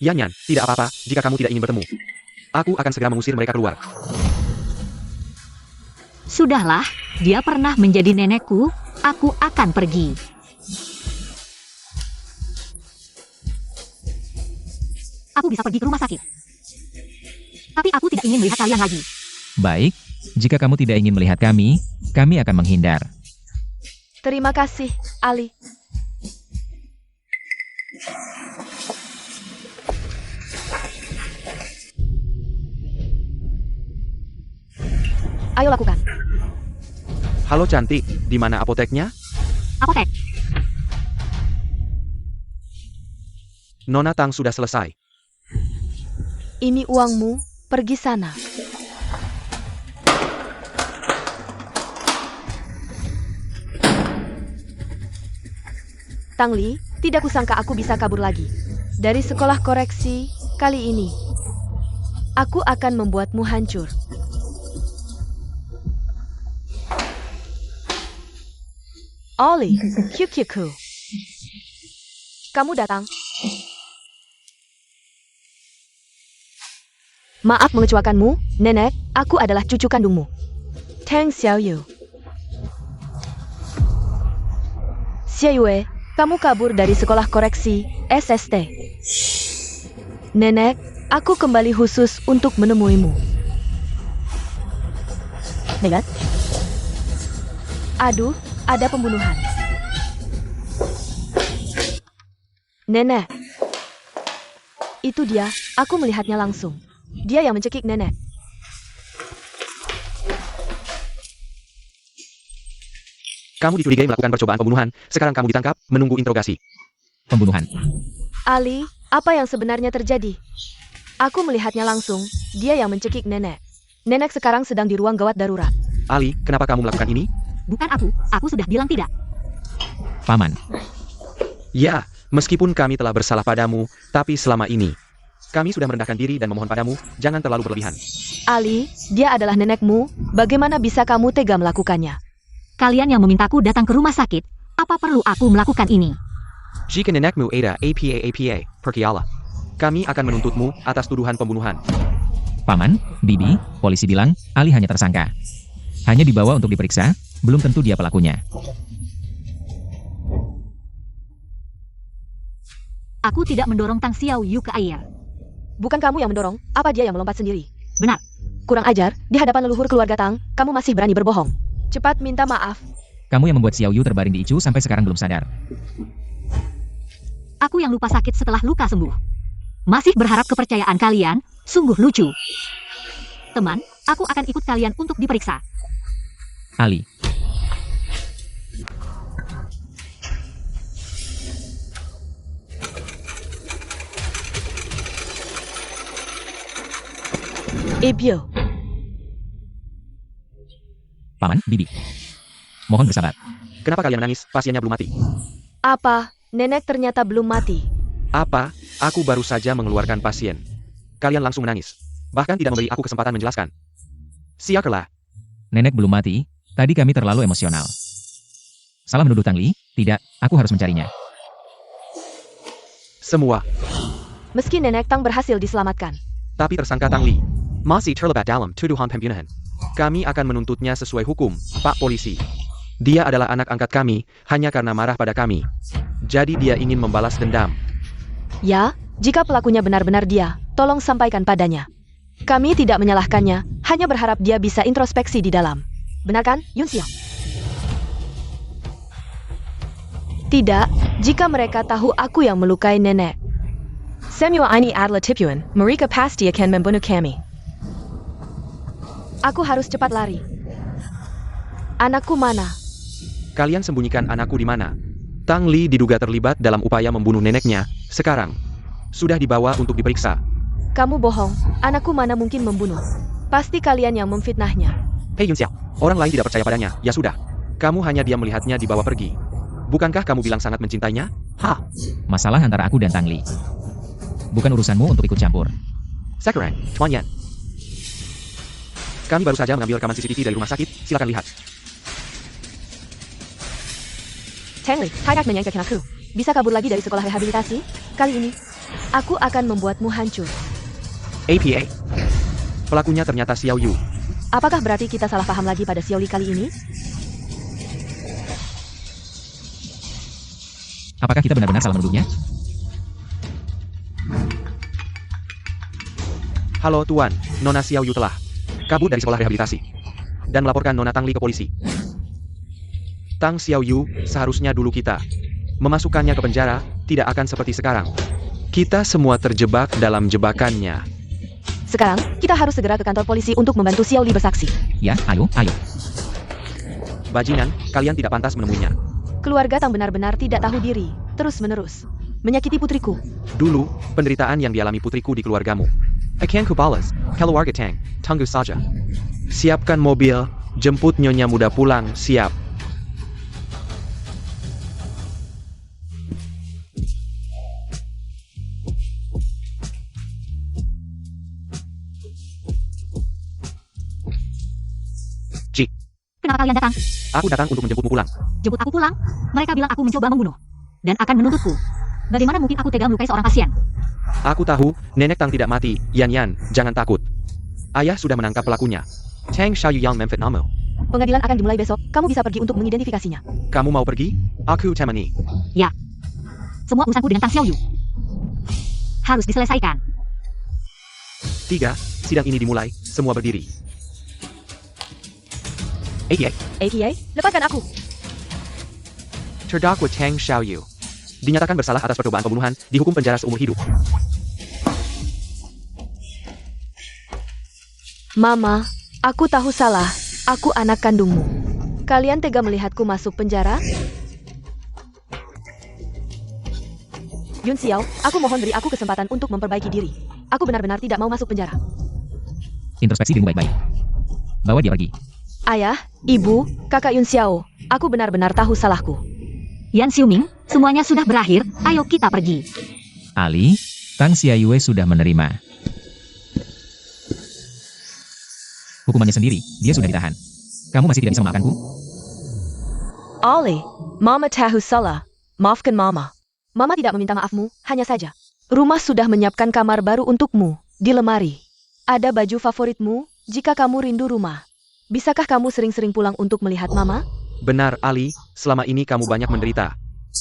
Yan, tidak apa-apa jika kamu tidak ingin bertemu. Aku akan segera mengusir mereka keluar. Sudahlah, dia pernah menjadi nenekku, aku akan pergi. Aku bisa pergi ke rumah sakit. Tapi aku tidak ingin melihat kalian lagi. Baik, jika kamu tidak ingin melihat kami akan menghindar. Terima kasih, Ali. Ayo lakukan. Halo cantik, di mana apoteknya? Apotek. Nona Tang sudah selesai. Ini uangmu, pergi sana. Tang Li, tidak kusangka aku bisa kabur lagi. Dari sekolah koreksi, kali ini, aku akan membuatmu hancur. Oli, Kyukyuku. Kamu datang. Maaf mengecewakanmu, Nenek, aku adalah cucu kandungmu. Tang Xiaoyu. Xiaoyue, kamu kabur dari sekolah koreksi, SST. Nenek, aku kembali khusus untuk menemuimu. Nenek? Aduh, ada pembunuhan. Nenek. Itu dia, aku melihatnya langsung. Dia yang mencekik Nenek. Kamu dicurigai melakukan percobaan pembunuhan, sekarang kamu ditangkap, menunggu interogasi. Pembunuhan. Ali, apa yang sebenarnya terjadi? Aku melihatnya langsung, dia yang mencekik Nenek. Nenek sekarang sedang di ruang gawat darurat. Ali, kenapa kamu melakukan ini? Bukan aku sudah bilang tidak. Paman. Ya, meskipun kami telah bersalah padamu, tapi selama ini, kami sudah merendahkan diri dan memohon padamu, jangan terlalu berlebihan. Ali, dia adalah nenekmu, bagaimana bisa kamu tega melakukannya? Kalian yang memintaku datang ke rumah sakit, apa perlu aku melakukan ini? Jika nenekmu ada APA, pergilah. Kami akan menuntutmu atas tuduhan pembunuhan. Paman, Bibi, polisi bilang, Ali hanya tersangka. Hanya dibawa untuk diperiksa, belum tentu dia pelakunya. Aku tidak mendorong Tang Xiaoyu ke air. Bukan kamu yang mendorong, apa dia yang melompat sendiri? Benar. Kurang ajar, di hadapan leluhur keluarga Tang, kamu masih berani berbohong. Cepat minta maaf. Kamu yang membuat Xiaoyu terbaring di ICU sampai sekarang belum sadar. Aku yang lupa sakit setelah luka sembuh. Masih berharap kepercayaan kalian, sungguh lucu. Teman, aku akan ikut kalian untuk diperiksa. Ali. Ebyo. Paman, Bibi. Mohon bersabar. Kenapa kalian menangis? Pasiennya belum mati. Apa? Nenek ternyata belum mati. Apa? Aku baru saja mengeluarkan pasien. Kalian langsung menangis. Bahkan tidak memberi aku kesempatan menjelaskan. Siakerlah. Nenek belum mati, tadi kami terlalu emosional. Salah menuduh Tang Li? Tidak, aku harus mencarinya. Semua. Meski Nenek Tang berhasil diselamatkan. Tapi tersangka Tang Li masih terlibat dalam tuduhan pembunuhan. Kami akan menuntutnya sesuai hukum, Pak Polisi. Dia adalah anak angkat kami, hanya karena marah pada kami. Jadi dia ingin membalas dendam. Ya, jika pelakunya benar-benar dia, tolong sampaikan padanya. Kami tidak menyalahkannya, hanya berharap dia bisa introspeksi di dalam. Benar kan, Yun Xiao? Tidak, jika mereka tahu aku yang melukai nenek. Semua ini adalah tipuan, mereka pasti akan membunuh kami. Aku harus cepat lari. Anakku mana? Kalian sembunyikan anakku di mana? Tang Li diduga terlibat dalam upaya membunuh neneknya. Sekarang, sudah dibawa untuk diperiksa. Kamu bohong, anakku mana mungkin membunuh. Pasti kalian yang memfitnahnya. Hei Yun Xiao, orang lain tidak percaya padanya. Ya sudah, kamu hanya diam melihatnya dibawa pergi. Bukankah kamu bilang sangat mencintainya? Hah? Masalah antara aku dan Tang Li. Bukan urusanmu untuk ikut campur. Sakurai, Tuan Yan. Kami baru saja mengambil rekaman CCTV dari rumah sakit, silakan lihat. Tang Li, Tainak menyangkakan aku. Bisa kabur lagi dari sekolah rehabilitasi? Kali ini, aku akan membuatmu hancur. APA. Pelakunya ternyata Xiao Yu. Apakah berarti kita salah paham lagi pada Xiao Li kali ini? Apakah kita benar-benar salah menuduhnya? Halo Tuan, Nona Xiao Yu telah kabur dari sekolah rehabilitasi, dan melaporkan Nona Tang Li ke polisi. Tang Xiaoyu, seharusnya dulu kita memasukkannya ke penjara, tidak akan seperti sekarang. Kita semua terjebak dalam jebakannya. Sekarang, kita harus segera ke kantor polisi untuk membantu Xiao Li bersaksi. Ya, ayo, ayo. Bajingan, kalian tidak pantas menemuinya. Keluarga Tang benar-benar tidak tahu diri, terus-menerus menyakiti putriku. Dulu, penderitaan yang dialami putriku di keluargamu. Akan kubalas, keluarga Tang, tunggu saja. Siapkan mobil, jemput Nyonya Muda pulang, siap. Ji, Kenapa kalian datang? aku datang untuk menjemputmu pulang. Jemput aku pulang? Mereka bilang aku mencoba membunuh. Dan akan menuntutku. Bagaimana mungkin aku tega melukai seorang pasien? Aku tahu, Nenek Tang tidak mati. Yan, jangan takut. Ayah sudah menangkap pelakunya. Tang Xiaoyu yang memfitnahmu. Pengadilan akan dimulai besok, kamu bisa pergi untuk mengidentifikasinya. Kamu mau pergi? Aku temani. Ya. Semua urusanku dengan Tang Xiaoyu harus diselesaikan. 3. Sidang ini dimulai, semua berdiri. ATA, ATA, lepaskan aku. terdakwa Tang Xiaoyu dinyatakan bersalah atas percobaan pembunuhan, dihukum penjara seumur hidup. Mama, aku tahu salah, aku anak kandungmu. Kalian tega melihatku masuk penjara? Yun Xiao, aku mohon beri aku kesempatan untuk memperbaiki diri. Aku benar-benar tidak mau masuk penjara. Introspeksi dirimu baik-baik. Bawa dia pergi. Ayah, ibu, kakak Yun Xiao, aku benar-benar tahu salahku. Yan Xiuming, semuanya sudah berakhir, ayo kita pergi. Ali, Tang Xiaoyu sudah menerima hukumannya sendiri, dia sudah ditahan. Kamu masih tidak bisa memaafkanku? Ali, Mama tahu salah. Maafkan Mama. Mama tidak meminta maafmu, hanya saja. Rumah sudah menyiapkan kamar baru untukmu, di lemari. Ada baju favoritmu, jika kamu rindu rumah. Bisakah kamu sering-sering pulang untuk melihat Mama? Benar, Ali, selama ini kamu banyak menderita.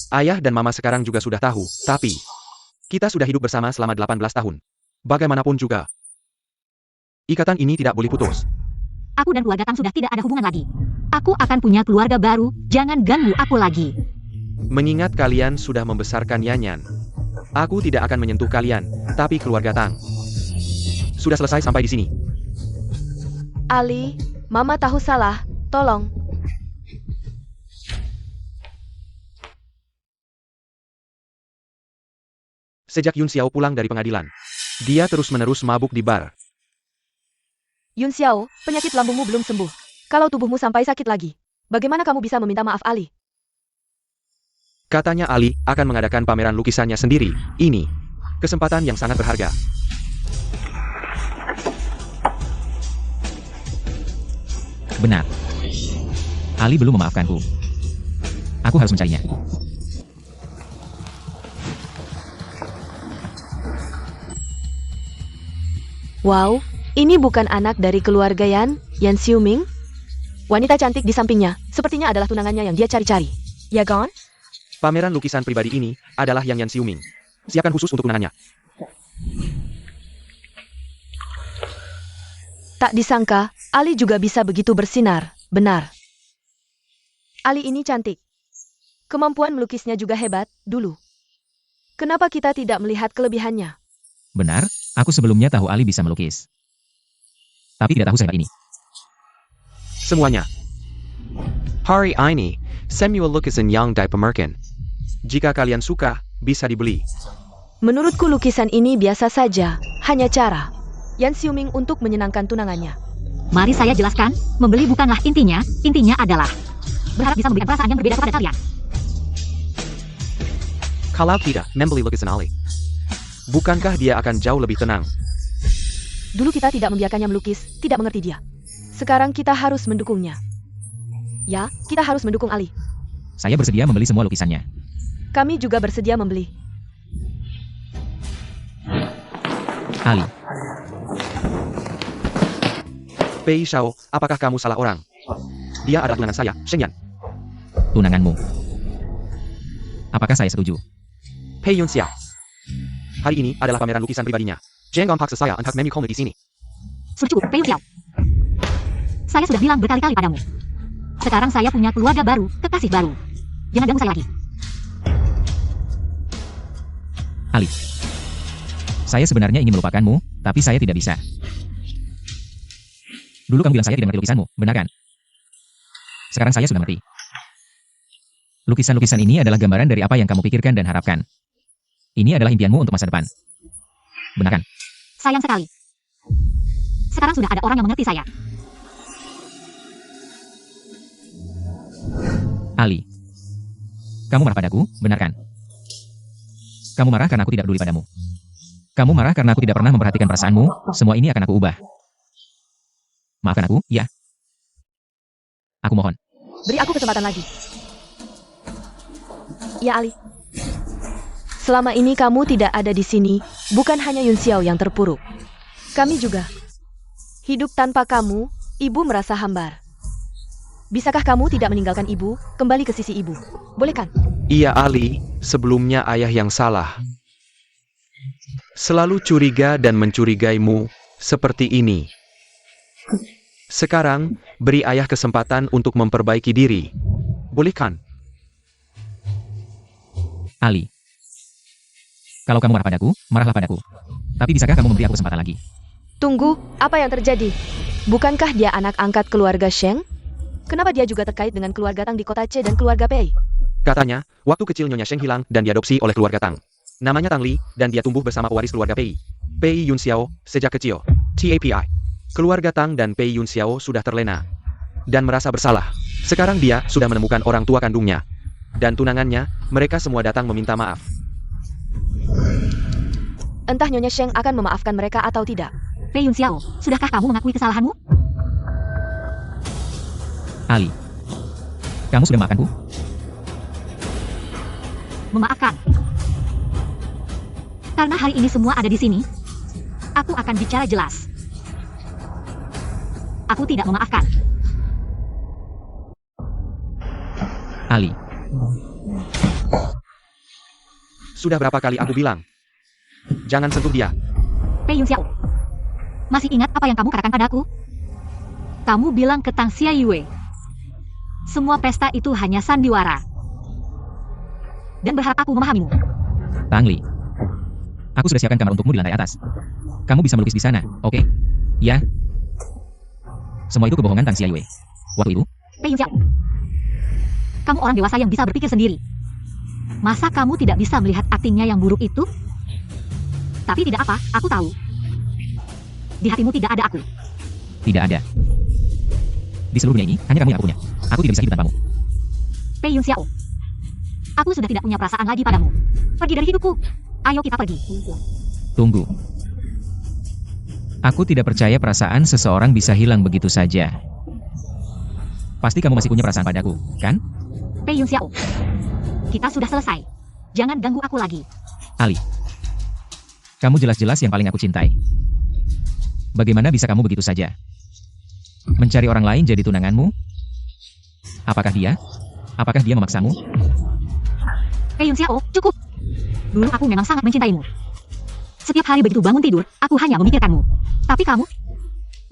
Ayah dan Mama sekarang juga sudah tahu, tapi kita sudah hidup bersama selama 18 tahun. Bagaimanapun juga, ikatan ini tidak boleh putus. Aku dan keluarga Tang sudah tidak ada hubungan lagi. Aku akan punya keluarga baru, jangan ganggu aku lagi. Mengingat kalian sudah membesarkan Yanyan, aku tidak akan menyentuh kalian, tapi keluarga Tang. Sudah selesai sampai di sini. Ali, Mama tahu salah, tolong. Sejak Yun Xiao pulang dari pengadilan, dia terus-menerus mabuk di bar. Yun Xiao, penyakit lambungmu belum sembuh. Kalau tubuhmu sampai sakit lagi, bagaimana kamu bisa meminta maaf Ali? Katanya Ali akan mengadakan pameran lukisannya sendiri. Ini kesempatan yang sangat berharga. Benar. Ali belum memaafkanku. Aku harus mencarinya. Wow, ini bukan anak dari keluarga Yan Xiuming? Wanita cantik di sampingnya, sepertinya adalah tunangannya yang dia cari-cari. Ya kan? Pameran lukisan pribadi ini adalah Yan Xiuming. Siapkan khusus untuk tunangannya. Tak disangka, Ali juga bisa begitu bersinar, benar. Ali ini cantik. Kemampuan melukisnya juga hebat, dulu. Kenapa kita tidak melihat kelebihannya? Benar, aku sebelumnya tahu Ali bisa melukis. Tapi tidak tahu sehebat ini. Semuanya. Hari ini, Samuel lukisan yang dipamerkan. Jika kalian suka, bisa dibeli. Menurutku lukisan ini biasa saja, hanya cara Yan Xiuming untuk menyenangkan tunangannya. Mari saya jelaskan, membeli bukanlah intinya adalah berharap bisa memberikan perasaan yang berbeda kepada kalian. Kalau tidak, membeli lukisan Ali, bukankah dia akan jauh lebih tenang? Dulu kita tidak membiarkannya melukis, tidak mengerti dia. Sekarang kita harus mendukungnya. Ya, kita harus mendukung Ali. Saya bersedia membeli semua lukisannya. Kami juga bersedia membeli. Ali, Pei Xiao, apakah kamu salah orang? Dia adalah tunangan saya, Sheng Yan. tunanganmu. Apakah saya setuju? Pei Yun Xiao. Hari ini adalah pameran lukisan pribadinya. Jangan paksa saya untuk memikirkan di sini. Sudah cukup, Pei Xiao. Saya sudah bilang berkali-kali padamu. Sekarang saya punya keluarga baru, kekasih baru. Jangan ganggu saya lagi. Ali. Saya sebenarnya ingin melupakanmu, tapi saya tidak bisa. Dulu kamu bilang saya tidak mengerti lukisanmu, benar kan? Sekarang saya sudah mengerti. Lukisan-lukisan ini adalah gambaran dari apa yang kamu pikirkan dan harapkan. Ini adalah impianmu untuk masa depan. Benar kan? Sayang sekali. Sekarang sudah ada orang yang mengerti saya. Ali. Kamu marah padaku, benar kan? Kamu marah karena aku tidak peduli padamu. Kamu marah karena aku tidak pernah memperhatikan perasaanmu, semua ini akan aku ubah. Maafkan aku, ya? Aku mohon. Beri aku kesempatan lagi. Ya Ali. Selama ini kamu tidak ada di sini, bukan hanya Yun Xiao yang terpuruk. Kami juga. Hidup tanpa kamu, ibu merasa hambar. Bisakah kamu tidak meninggalkan ibu, kembali ke sisi ibu? Boleh kan? Iya Ali, sebelumnya ayah yang salah. Selalu curiga dan mencurigaimu, seperti ini. Sekarang, beri ayah kesempatan untuk memperbaiki diri. Boleh kan? Ali. Kalau kamu marah padaku, marahlah padaku. Tapi bisakah kamu memberi aku kesempatan lagi? Tunggu, apa yang terjadi? Bukankah dia anak angkat keluarga Sheng? Kenapa dia juga terkait dengan keluarga Tang di kota C dan keluarga Pei? Katanya, waktu kecil Nyonya Sheng hilang dan diadopsi oleh keluarga Tang. Namanya Tang Li, dan dia tumbuh bersama pewaris keluarga Pei. Pei Yun Xiao, sejak kecil. TAPI. Keluarga Tang dan Pei Yun Xiao sudah terlena. Dan merasa bersalah. Sekarang dia sudah menemukan orang tua kandungnya. Dan tunangannya, mereka semua datang meminta maaf. Entah Nyonya Sheng akan memaafkan mereka atau tidak. Pei Yun Xiao, sudahkah kamu mengakui kesalahanmu? Ali. Kamu sudah memaafkanku? Memaafkan. Karena hari ini semua ada di sini, aku akan bicara jelas. Aku tidak memaafkan. Ali. Sudah berapa kali aku bilang? Jangan sentuh dia. Pei Yun Xiao, masih ingat apa yang kamu katakan padaku? Kamu bilang ke Tang Xia Yue, semua pesta itu hanya sandiwara. Dan berharap aku memahamimu. Tang Li. Aku sudah siapkan kamar untukmu di lantai atas. Kamu bisa melukis di sana, oke? Ya. Semua itu kebohongan Tang Xia Yue. Waktu itu, Pei Yun Xiao, kamu orang dewasa yang bisa berpikir sendiri. Masa kamu tidak bisa melihat aktingnya yang buruk itu? Tapi tidak apa, aku tahu. Di hatimu tidak ada aku. tidak ada. Di seluruh dunia ini, hanya kamu yang aku punya. Aku tidak bisa hidup tanpamu. Pei Yun Xiao, aku sudah tidak punya perasaan lagi padamu. Pergi dari hidupku. Ayo kita pergi. Tunggu. Aku tidak percaya perasaan seseorang bisa hilang begitu saja. Pasti kamu masih punya perasaan padaku, kan? Pei Yun Xiao, kita sudah selesai. Jangan ganggu aku lagi. Ali. Kamu jelas-jelas yang paling aku cintai. Bagaimana bisa kamu begitu saja? Mencari orang lain jadi tunanganmu? Apakah dia? Apakah dia memaksamu? Pei Yun Xiao, cukup. Dulu aku memang sangat mencintaimu. Setiap hari begitu bangun tidur, aku hanya memikirkanmu. Tapi kamu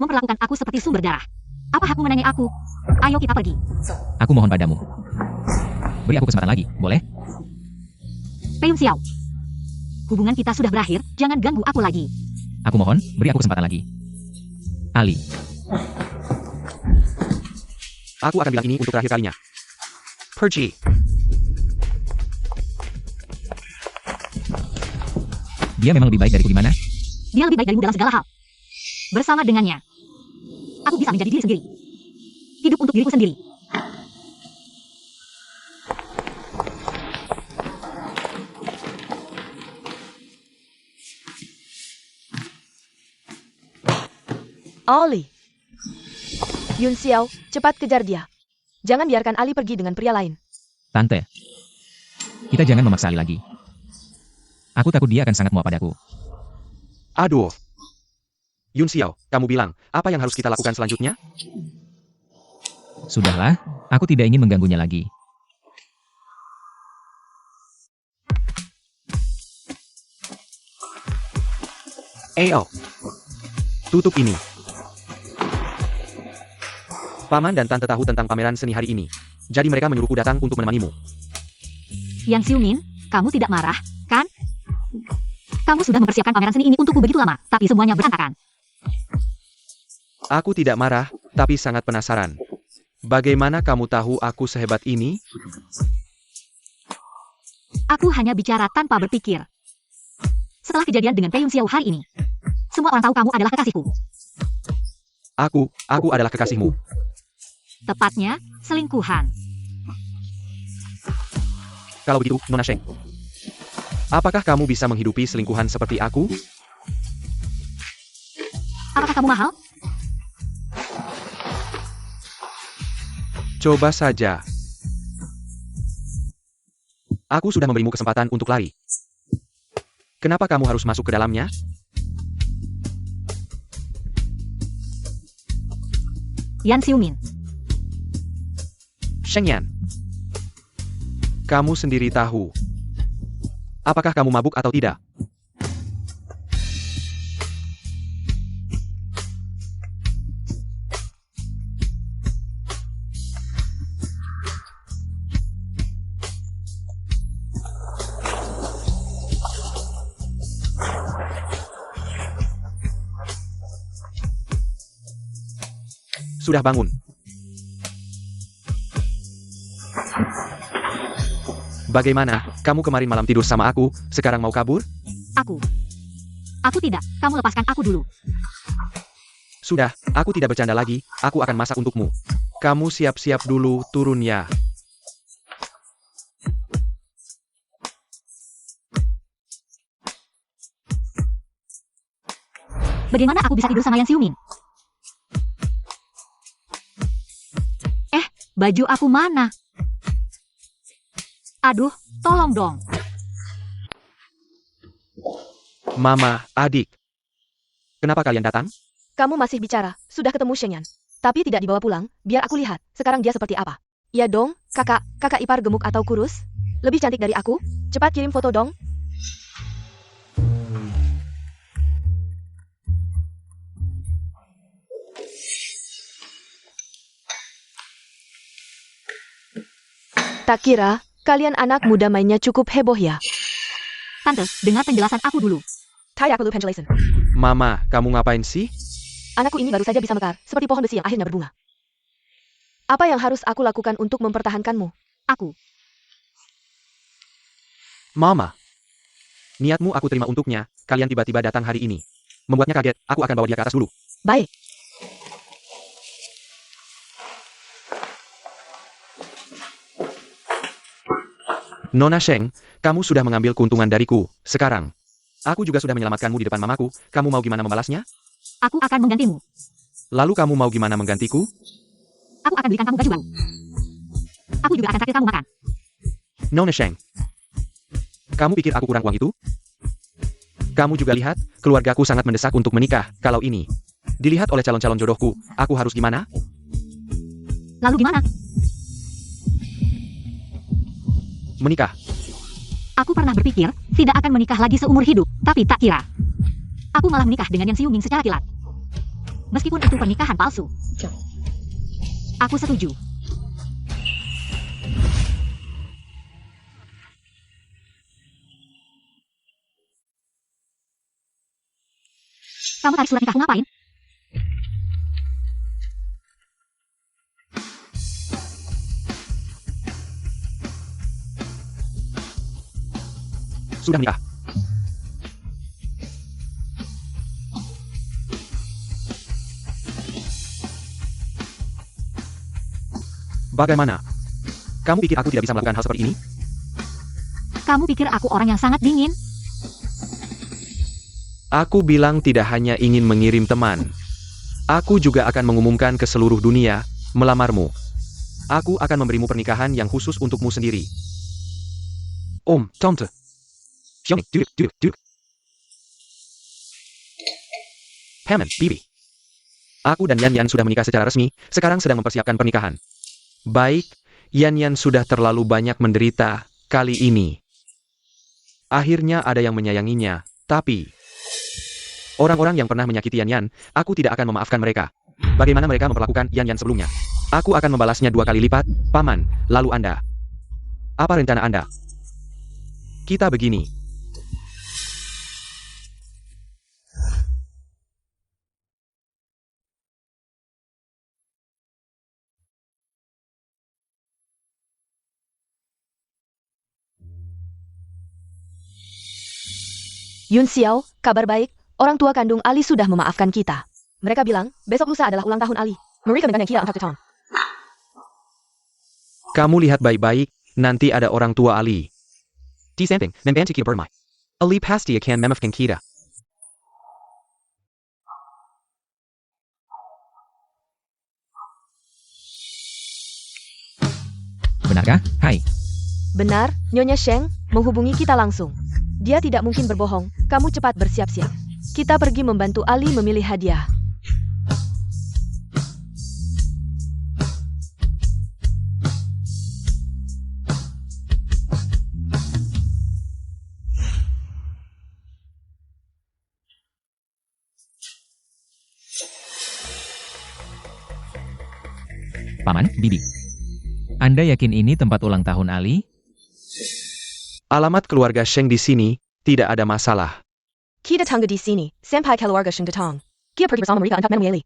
memperlakukan aku seperti sumber darah. Apa hakmu menanyai aku? Ayo kita pergi. Aku mohon padamu. Beri aku kesempatan lagi, boleh? Pei Yun Xiao, hubungan kita sudah berakhir, jangan ganggu aku lagi. Aku mohon, beri aku kesempatan lagi. Ali. Aku akan bilang ini untuk terakhir kalinya. Pergi. Dia memang lebih baik dariku di mana? Dia lebih baik darimu dalam segala hal. Bersama dengannya, aku bisa menjadi diri sendiri. Hidup untuk diriku sendiri. Oli. Yun Xiao, cepat kejar dia. Jangan biarkan Ali pergi dengan pria lain. Tante. Kita jangan memaksa Ali lagi. Aku takut dia akan sangat muak padaku. Aduh. Yun Xiao, kamu bilang, apa yang harus kita lakukan selanjutnya? Sudahlah, aku tidak ingin mengganggunya lagi. Tutup ini. Paman dan Tante tahu tentang pameran seni hari ini. Jadi mereka menyuruhku datang untuk menemanimu. Yan Xiumin, kamu tidak marah, kan? Kamu sudah mempersiapkan pameran seni ini untukku begitu lama, tapi semuanya berantakan. Aku tidak marah, tapi sangat penasaran. Bagaimana kamu tahu aku sehebat ini? Aku hanya bicara tanpa berpikir. Setelah kejadian dengan Peyun Xiao hari ini, semua orang tahu kamu adalah kekasihku. Aku adalah kekasihmu. Tepatnya, selingkuhan. Kalau begitu, Nona Sheng. Apakah kamu bisa menghidupi selingkuhan seperti aku? Apakah kamu mahal? Coba saja. Aku sudah memberimu kesempatan untuk lari. Kenapa kamu harus masuk ke dalamnya? Yan Xiumin, Sheng Yan. Kamu sendiri tahu. Apakah kamu mabuk atau tidak? Sudah bangun. Bagaimana, kamu kemarin malam tidur sama aku, sekarang mau kabur? Aku tidak. Kamu lepaskan aku dulu. Sudah, aku tidak bercanda lagi, aku akan masak untukmu. Kamu siap-siap dulu, turun ya. Bagaimana aku bisa tidur sama Yan Xiumin? Baju aku mana? Aduh, tolong dong. Mama, adik. Kenapa kalian datang? Kamu masih bicara, sudah ketemu Sheng Yan. Tapi tidak dibawa pulang, biar aku lihat, sekarang dia seperti apa. Ya dong, kakak ipar gemuk atau kurus? Lebih cantik dari aku? Cepat kirim foto dong. Tak kira, kalian anak muda mainnya cukup heboh ya. Tante, dengar penjelasan aku dulu. Taya perlu penjelasan. Mama, kamu ngapain sih? Anakku ini baru saja bisa mekar, seperti pohon besi yang akhirnya berbunga. Apa yang harus aku lakukan untuk mempertahankanmu? Aku. Mama. Niatmu aku terima untuknya, kalian tiba-tiba datang hari ini. Membuatnya kaget, aku akan bawa dia ke atas dulu. Baik. Nona Sheng, kamu sudah mengambil keuntungan dariku, sekarang. Aku juga sudah menyelamatkanmu di depan mamaku, kamu mau gimana membalasnya? Aku akan menggantimu. Lalu kamu mau gimana menggantiku? Aku akan belikan kamu baju baru. Aku juga akan traktir kamu makan. Nona Sheng. Kamu pikir aku kurang uang itu? Kamu juga lihat, keluargaku sangat mendesak untuk menikah, kalau ini dilihat oleh calon-calon jodohku, aku harus gimana? Lalu gimana? Menikah. Aku pernah berpikir, tidak akan menikah lagi seumur hidup, tapi tak kira. Aku malah menikah dengan Yang Xiuming secara kilat. Meskipun itu pernikahan palsu. Aku setuju. Kamu tarik surat nikahku ngapain? Sudah menikah. Bagaimana? Kamu pikir aku tidak bisa melakukan hal seperti ini? Kamu pikir aku orang yang sangat dingin? Aku bilang tidak hanya ingin mengirim teman. Aku juga akan mengumumkan ke seluruh dunia, melamarmu. Aku akan memberimu pernikahan yang khusus untukmu sendiri. Om, Tante. Xiaoning, Duke. Hammond, Bibi. Aku dan Yan Yan sudah menikah secara resmi, sekarang sedang mempersiapkan pernikahan. Baik, Yan Yan sudah terlalu banyak menderita kali ini. Akhirnya ada yang menyayanginya, tapi orang-orang yang pernah menyakiti Yan Yan, aku tidak akan memaafkan mereka. Bagaimana mereka memperlakukan Yan Yan sebelumnya? Aku akan membalasnya 2 kali lipat, Paman. Lalu Anda. Apa rencana Anda? Kita begini. Yun Xiao, kabar baik, orang tua kandung Ali sudah memaafkan kita. Mereka bilang, besok lusa adalah ulang tahun Ali. Mereka menggandeng kita untuk Tong. Kamu lihat baik-baik, nanti ada orang tua Ali. Di samping, membantu kita bermain. Ali pasti akan memaafkan kita. Benarkah? Hai. Benar, Nyonya Sheng, menghubungi kita langsung. Dia tidak mungkin berbohong, kamu cepat bersiap-siap. Kita pergi membantu Ali memilih hadiah. Paman, Bibi. Anda yakin ini tempat ulang tahun Ali? Alamat keluarga Sheng di sini, tidak ada masalah. Kita tangga di sini, sampai keluarga Sheng datang. Kita pergi bersama mereka untuk memilih.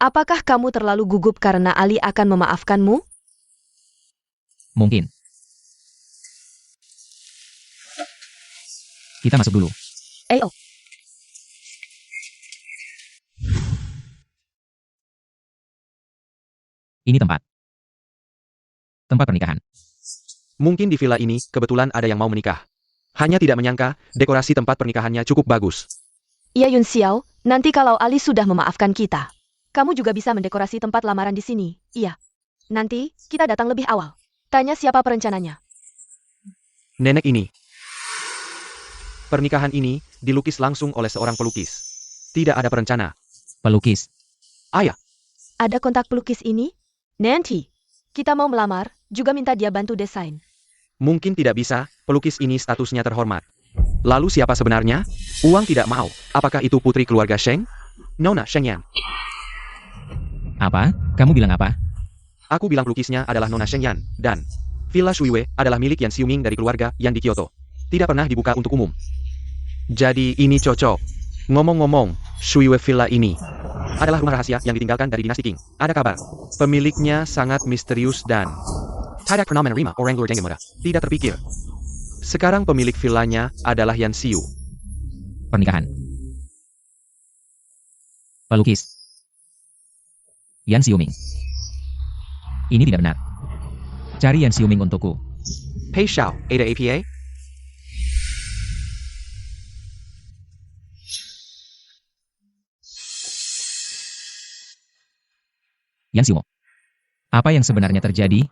Apakah kamu terlalu gugup karena Ali akan memaafkanmu? Mungkin. Kita masuk dulu. Oh. Ini tempat. Tempat pernikahan. Mungkin di villa ini, kebetulan ada yang mau menikah. Hanya tidak menyangka, dekorasi tempat pernikahannya cukup bagus. Iya Yun Xiao, nanti kalau Ali sudah memaafkan kita, kamu juga bisa mendekorasi tempat lamaran di sini, iya. Nanti, kita datang lebih awal. Tanya siapa perencananya. Nenek ini. Pernikahan ini, dilukis langsung oleh seorang pelukis. Tidak ada perencana. Pelukis. Ayah. Ada kontak pelukis ini? Nanti, kita mau melamar, juga minta dia bantu desain. Mungkin tidak bisa, pelukis ini statusnya terhormat. Lalu siapa sebenarnya? Uang tidak mau. Apakah itu putri keluarga Sheng? Nona Shengyan. Apa? Kamu bilang apa? Aku bilang pelukisnya adalah Nona Shengyan, dan Villa Shuiwei adalah milik Yan Xiuming dari keluarga yang di Kyoto. Tidak pernah dibuka untuk umum. Jadi ini cocok. Ngomong-ngomong, Shuiwei Villa ini adalah rumah rahasia yang ditinggalkan dari dinasti Qing. Ada kabar. Pemiliknya sangat misterius dan tidak pernah menerima orang luar muda. Tidak terpikir. Sekarang pemilik villanya adalah Yan Xiu. Pernikahan. Pelukis. Yan Xiuming. Ini tidak benar. Cari Yan Xiuming untukku. Pei Xiao, Ada APA? Yan Xiumo. Apa yang sebenarnya terjadi?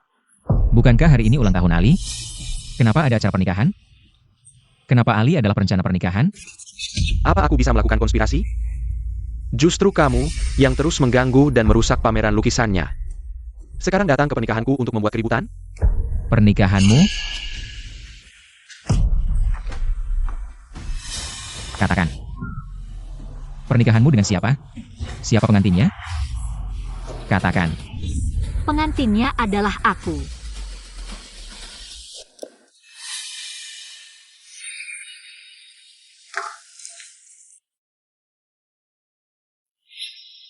Bukankah hari ini ulang tahun Ali? Kenapa ada acara pernikahan? Kenapa Ali adalah perencana pernikahan? Apa aku bisa melakukan konspirasi? Justru kamu yang terus mengganggu dan merusak pameran lukisannya. Sekarang datang ke pernikahanku untuk membuat keributan? Pernikahanmu? Katakan. Pernikahanmu dengan siapa? Siapa pengantinnya? Katakan. Pengantinnya adalah aku.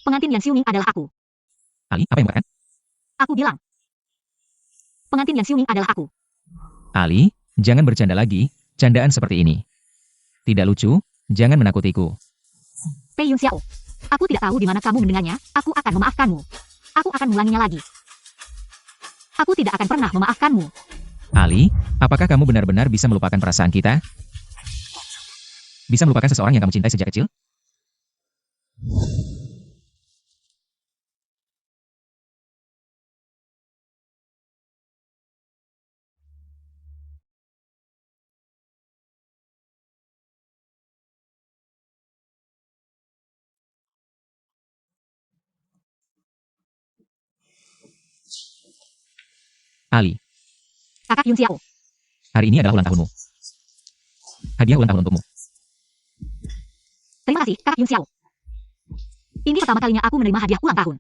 Pengantin Yan Xiuming adalah aku. Ali, apa yang bukan? Aku bilang. Pengantin Yan Xiuming adalah aku. Ali, jangan bercanda lagi, candaan seperti ini. Tidak lucu, jangan menakutiku. Pei Yun Xiao. Aku tidak tahu di mana kamu mendengarnya, aku akan memaafkanmu. Aku akan mengulanginya lagi. Aku tidak akan pernah memaafkanmu. Ali, apakah kamu benar-benar bisa melupakan perasaan kita? Bisa melupakan seseorang yang kamu cintai sejak kecil? Ali, Kakak Yun Xiao. hari ini adalah ulang tahunmu. Hadiah ulang tahun untukmu. Terima kasih, Kakak Yun Xiao. Ini pertama kalinya aku menerima hadiah ulang tahun.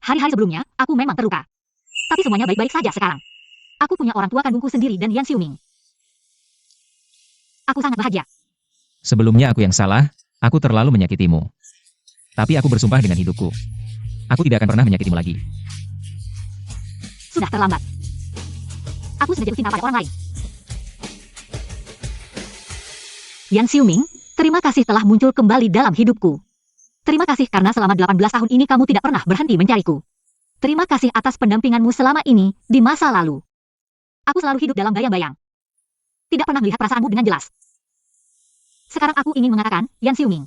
Hari-hari sebelumnya, aku memang terluka. Tapi semuanya baik-baik saja sekarang. Aku punya orang tua kandungku sendiri dan Yan Xiuming. Aku sangat bahagia. Sebelumnya aku yang salah, aku terlalu menyakitimu. Tapi aku bersumpah dengan hidupku. Aku tidak akan pernah menyakitimu lagi. Sudah terlambat. Aku sudah jatuh cinta pada orang lain. Yan Xiuming, terima kasih telah muncul kembali dalam hidupku. Terima kasih karena selama 18 tahun ini kamu tidak pernah berhenti mencariku. Terima kasih atas pendampinganmu selama ini, di masa lalu. Aku selalu hidup dalam bayang-bayang. Tidak pernah melihat perasaanmu dengan jelas. Sekarang aku ingin mengatakan, Yan Xiuming.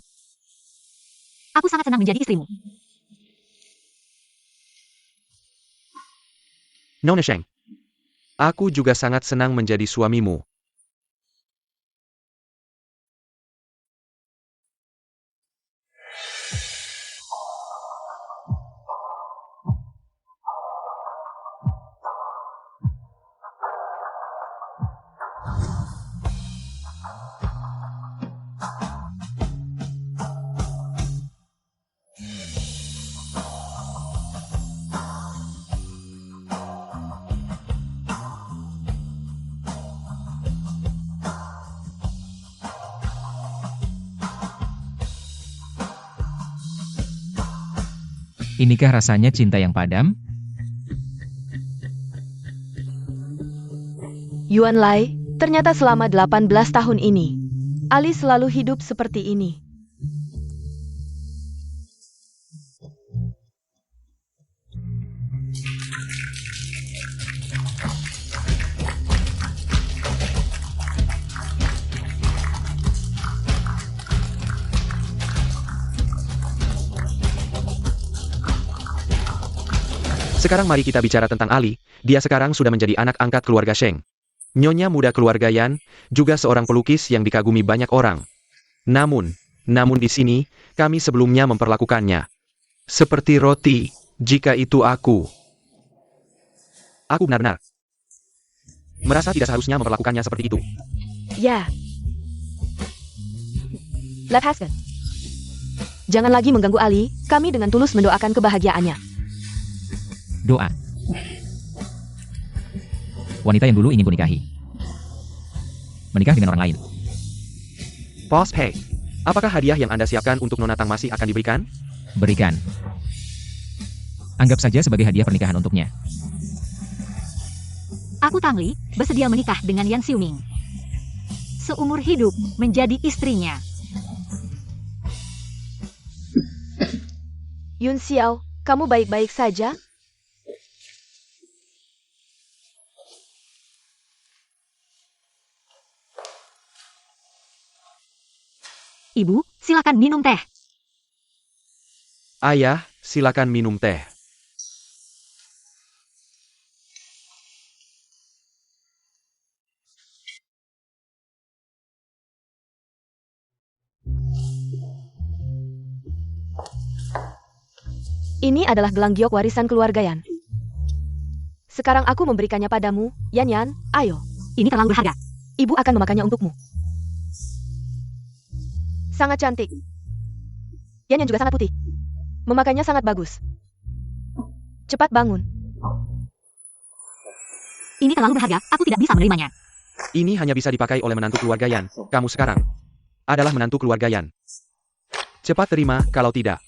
Aku sangat senang menjadi istrimu. Nona Sheng. Aku juga sangat senang menjadi suamimu. Inikah rasanya cinta yang padam? Yuan Lai, ternyata selama 18 tahun ini, Ali selalu hidup seperti ini. Sekarang mari kita bicara tentang Ali. Dia sekarang sudah menjadi anak angkat keluarga Sheng. Nyonya muda keluarga Yan, juga seorang pelukis yang dikagumi banyak orang. Namun di sini, kami sebelumnya memperlakukannya seperti roti, jika itu aku. Aku benar-benar merasa tidak seharusnya memperlakukannya seperti itu. Ya. Lepaskan. Jangan lagi mengganggu Ali, kami dengan tulus mendoakan kebahagiaannya. Doa. Wanita yang dulu ingin kunikahi. Menikah dengan orang lain. Boss Pei, apakah hadiah yang Anda siapkan untuk Nona Tang masih akan diberikan? Berikan. Anggap saja sebagai hadiah pernikahan untuknya. Aku Tang Li, bersedia menikah dengan Yan Xiuming. Seumur hidup menjadi istrinya. Yun Xiao, kamu baik-baik saja? Ibu, silakan minum teh. Ayah, silakan minum teh. Ini adalah gelang giok warisan keluarga Yan. Sekarang aku memberikannya padamu, Yan Yan, ayo. Ini terlalu berharga. Ibu akan memakannya untukmu. Sangat cantik. Yan Yan juga sangat putih. Memakannya sangat bagus. Cepat bangun. Ini terlalu berharga, aku tidak bisa menerimanya. Ini hanya bisa dipakai oleh menantu keluarga Yan. Kamu sekarang adalah menantu keluarga Yan. Cepat terima, kalau tidak.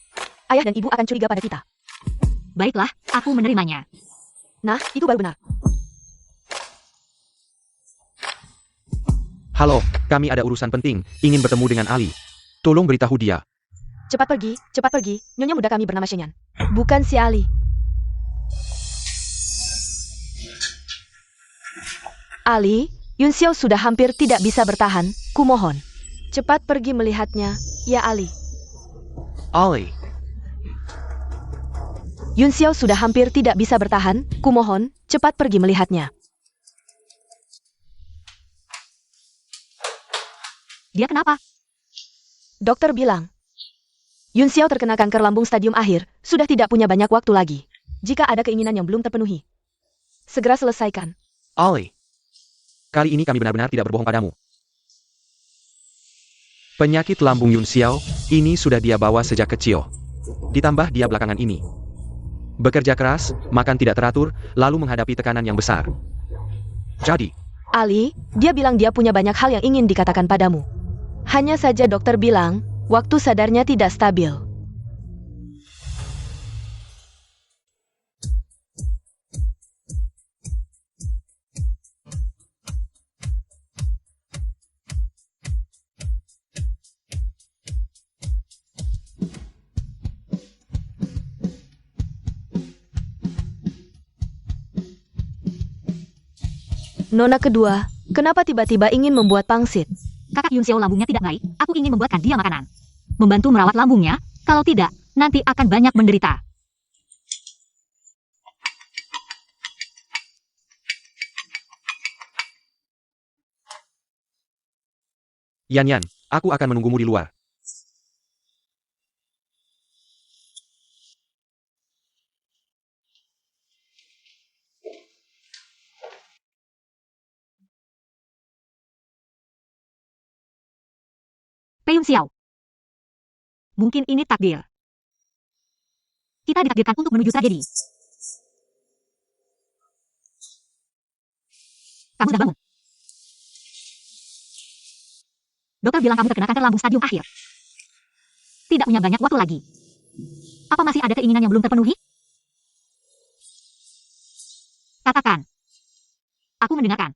Ayah dan ibu akan curiga pada kita. Baiklah, aku menerimanya. Nah, itu baru benar. Halo, kami ada urusan penting, ingin bertemu dengan Ali. Tolong beritahu dia. Cepat pergi, nyonya muda kami bernama Shenyan. Bukan si Ali. Ali, Yun Xiao sudah hampir tidak bisa bertahan, kumohon. Cepat pergi melihatnya, ya Ali. Ali. Yun Xiao sudah hampir tidak bisa bertahan, kumohon, cepat pergi melihatnya. Dia kenapa? Dokter bilang, Yun Xiao terkena kanker lambung stadium akhir, sudah tidak punya banyak waktu lagi. Jika ada keinginan yang belum terpenuhi, segera selesaikan. Ali. Kali ini kami benar-benar tidak berbohong padamu. Penyakit lambung Yun Xiao, ini sudah dia bawa sejak kecil. Ditambah dia belakangan ini bekerja keras, makan tidak teratur, lalu menghadapi tekanan yang besar. Jadi, Ali, dia bilang dia punya banyak hal yang ingin dikatakan padamu. Hanya saja dokter bilang, waktu sadarnya tidak stabil. Nona kedua, kenapa tiba-tiba ingin membuat pangsit? Kakak Yun Xiao lambungnya tidak baik, aku ingin membuatkan dia makanan. Membantu merawat lambungnya, kalau tidak, nanti akan banyak menderita. Yan Yan, aku akan menunggumu di luar. Pei Yun Xiao. Mungkin ini takdir. Kita ditakdirkan untuk menuju tragedi. Kamu sudah bangun. Dokter bilang kamu terkena kanker lambung stadium akhir. Tidak punya banyak waktu lagi. Apa masih ada keinginan yang belum terpenuhi? Katakan. Aku mendengarkan.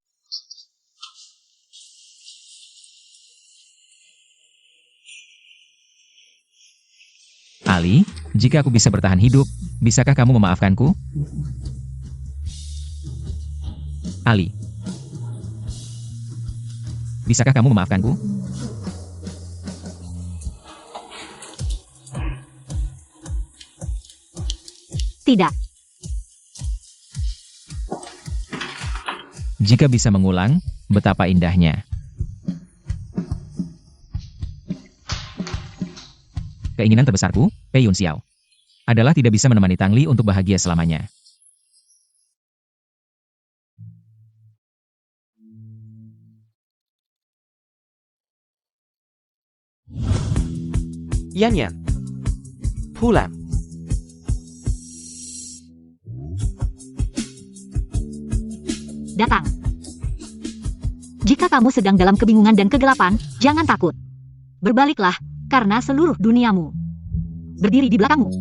Ali, jika aku bisa bertahan hidup, bisakah kamu memaafkanku? Ali. Bisakah kamu memaafkanku? Tidak. Jika bisa mengulang, betapa indahnya. Keinginan terbesarku, Pei Yun Xiao, adalah tidak bisa menemani Tang Li untuk bahagia selamanya. Yan Yan. Pulang. Datang. Jika kamu sedang dalam kebingungan dan kegelapan, jangan takut. Berbaliklah, karena seluruh duniamu berdiri di belakangmu.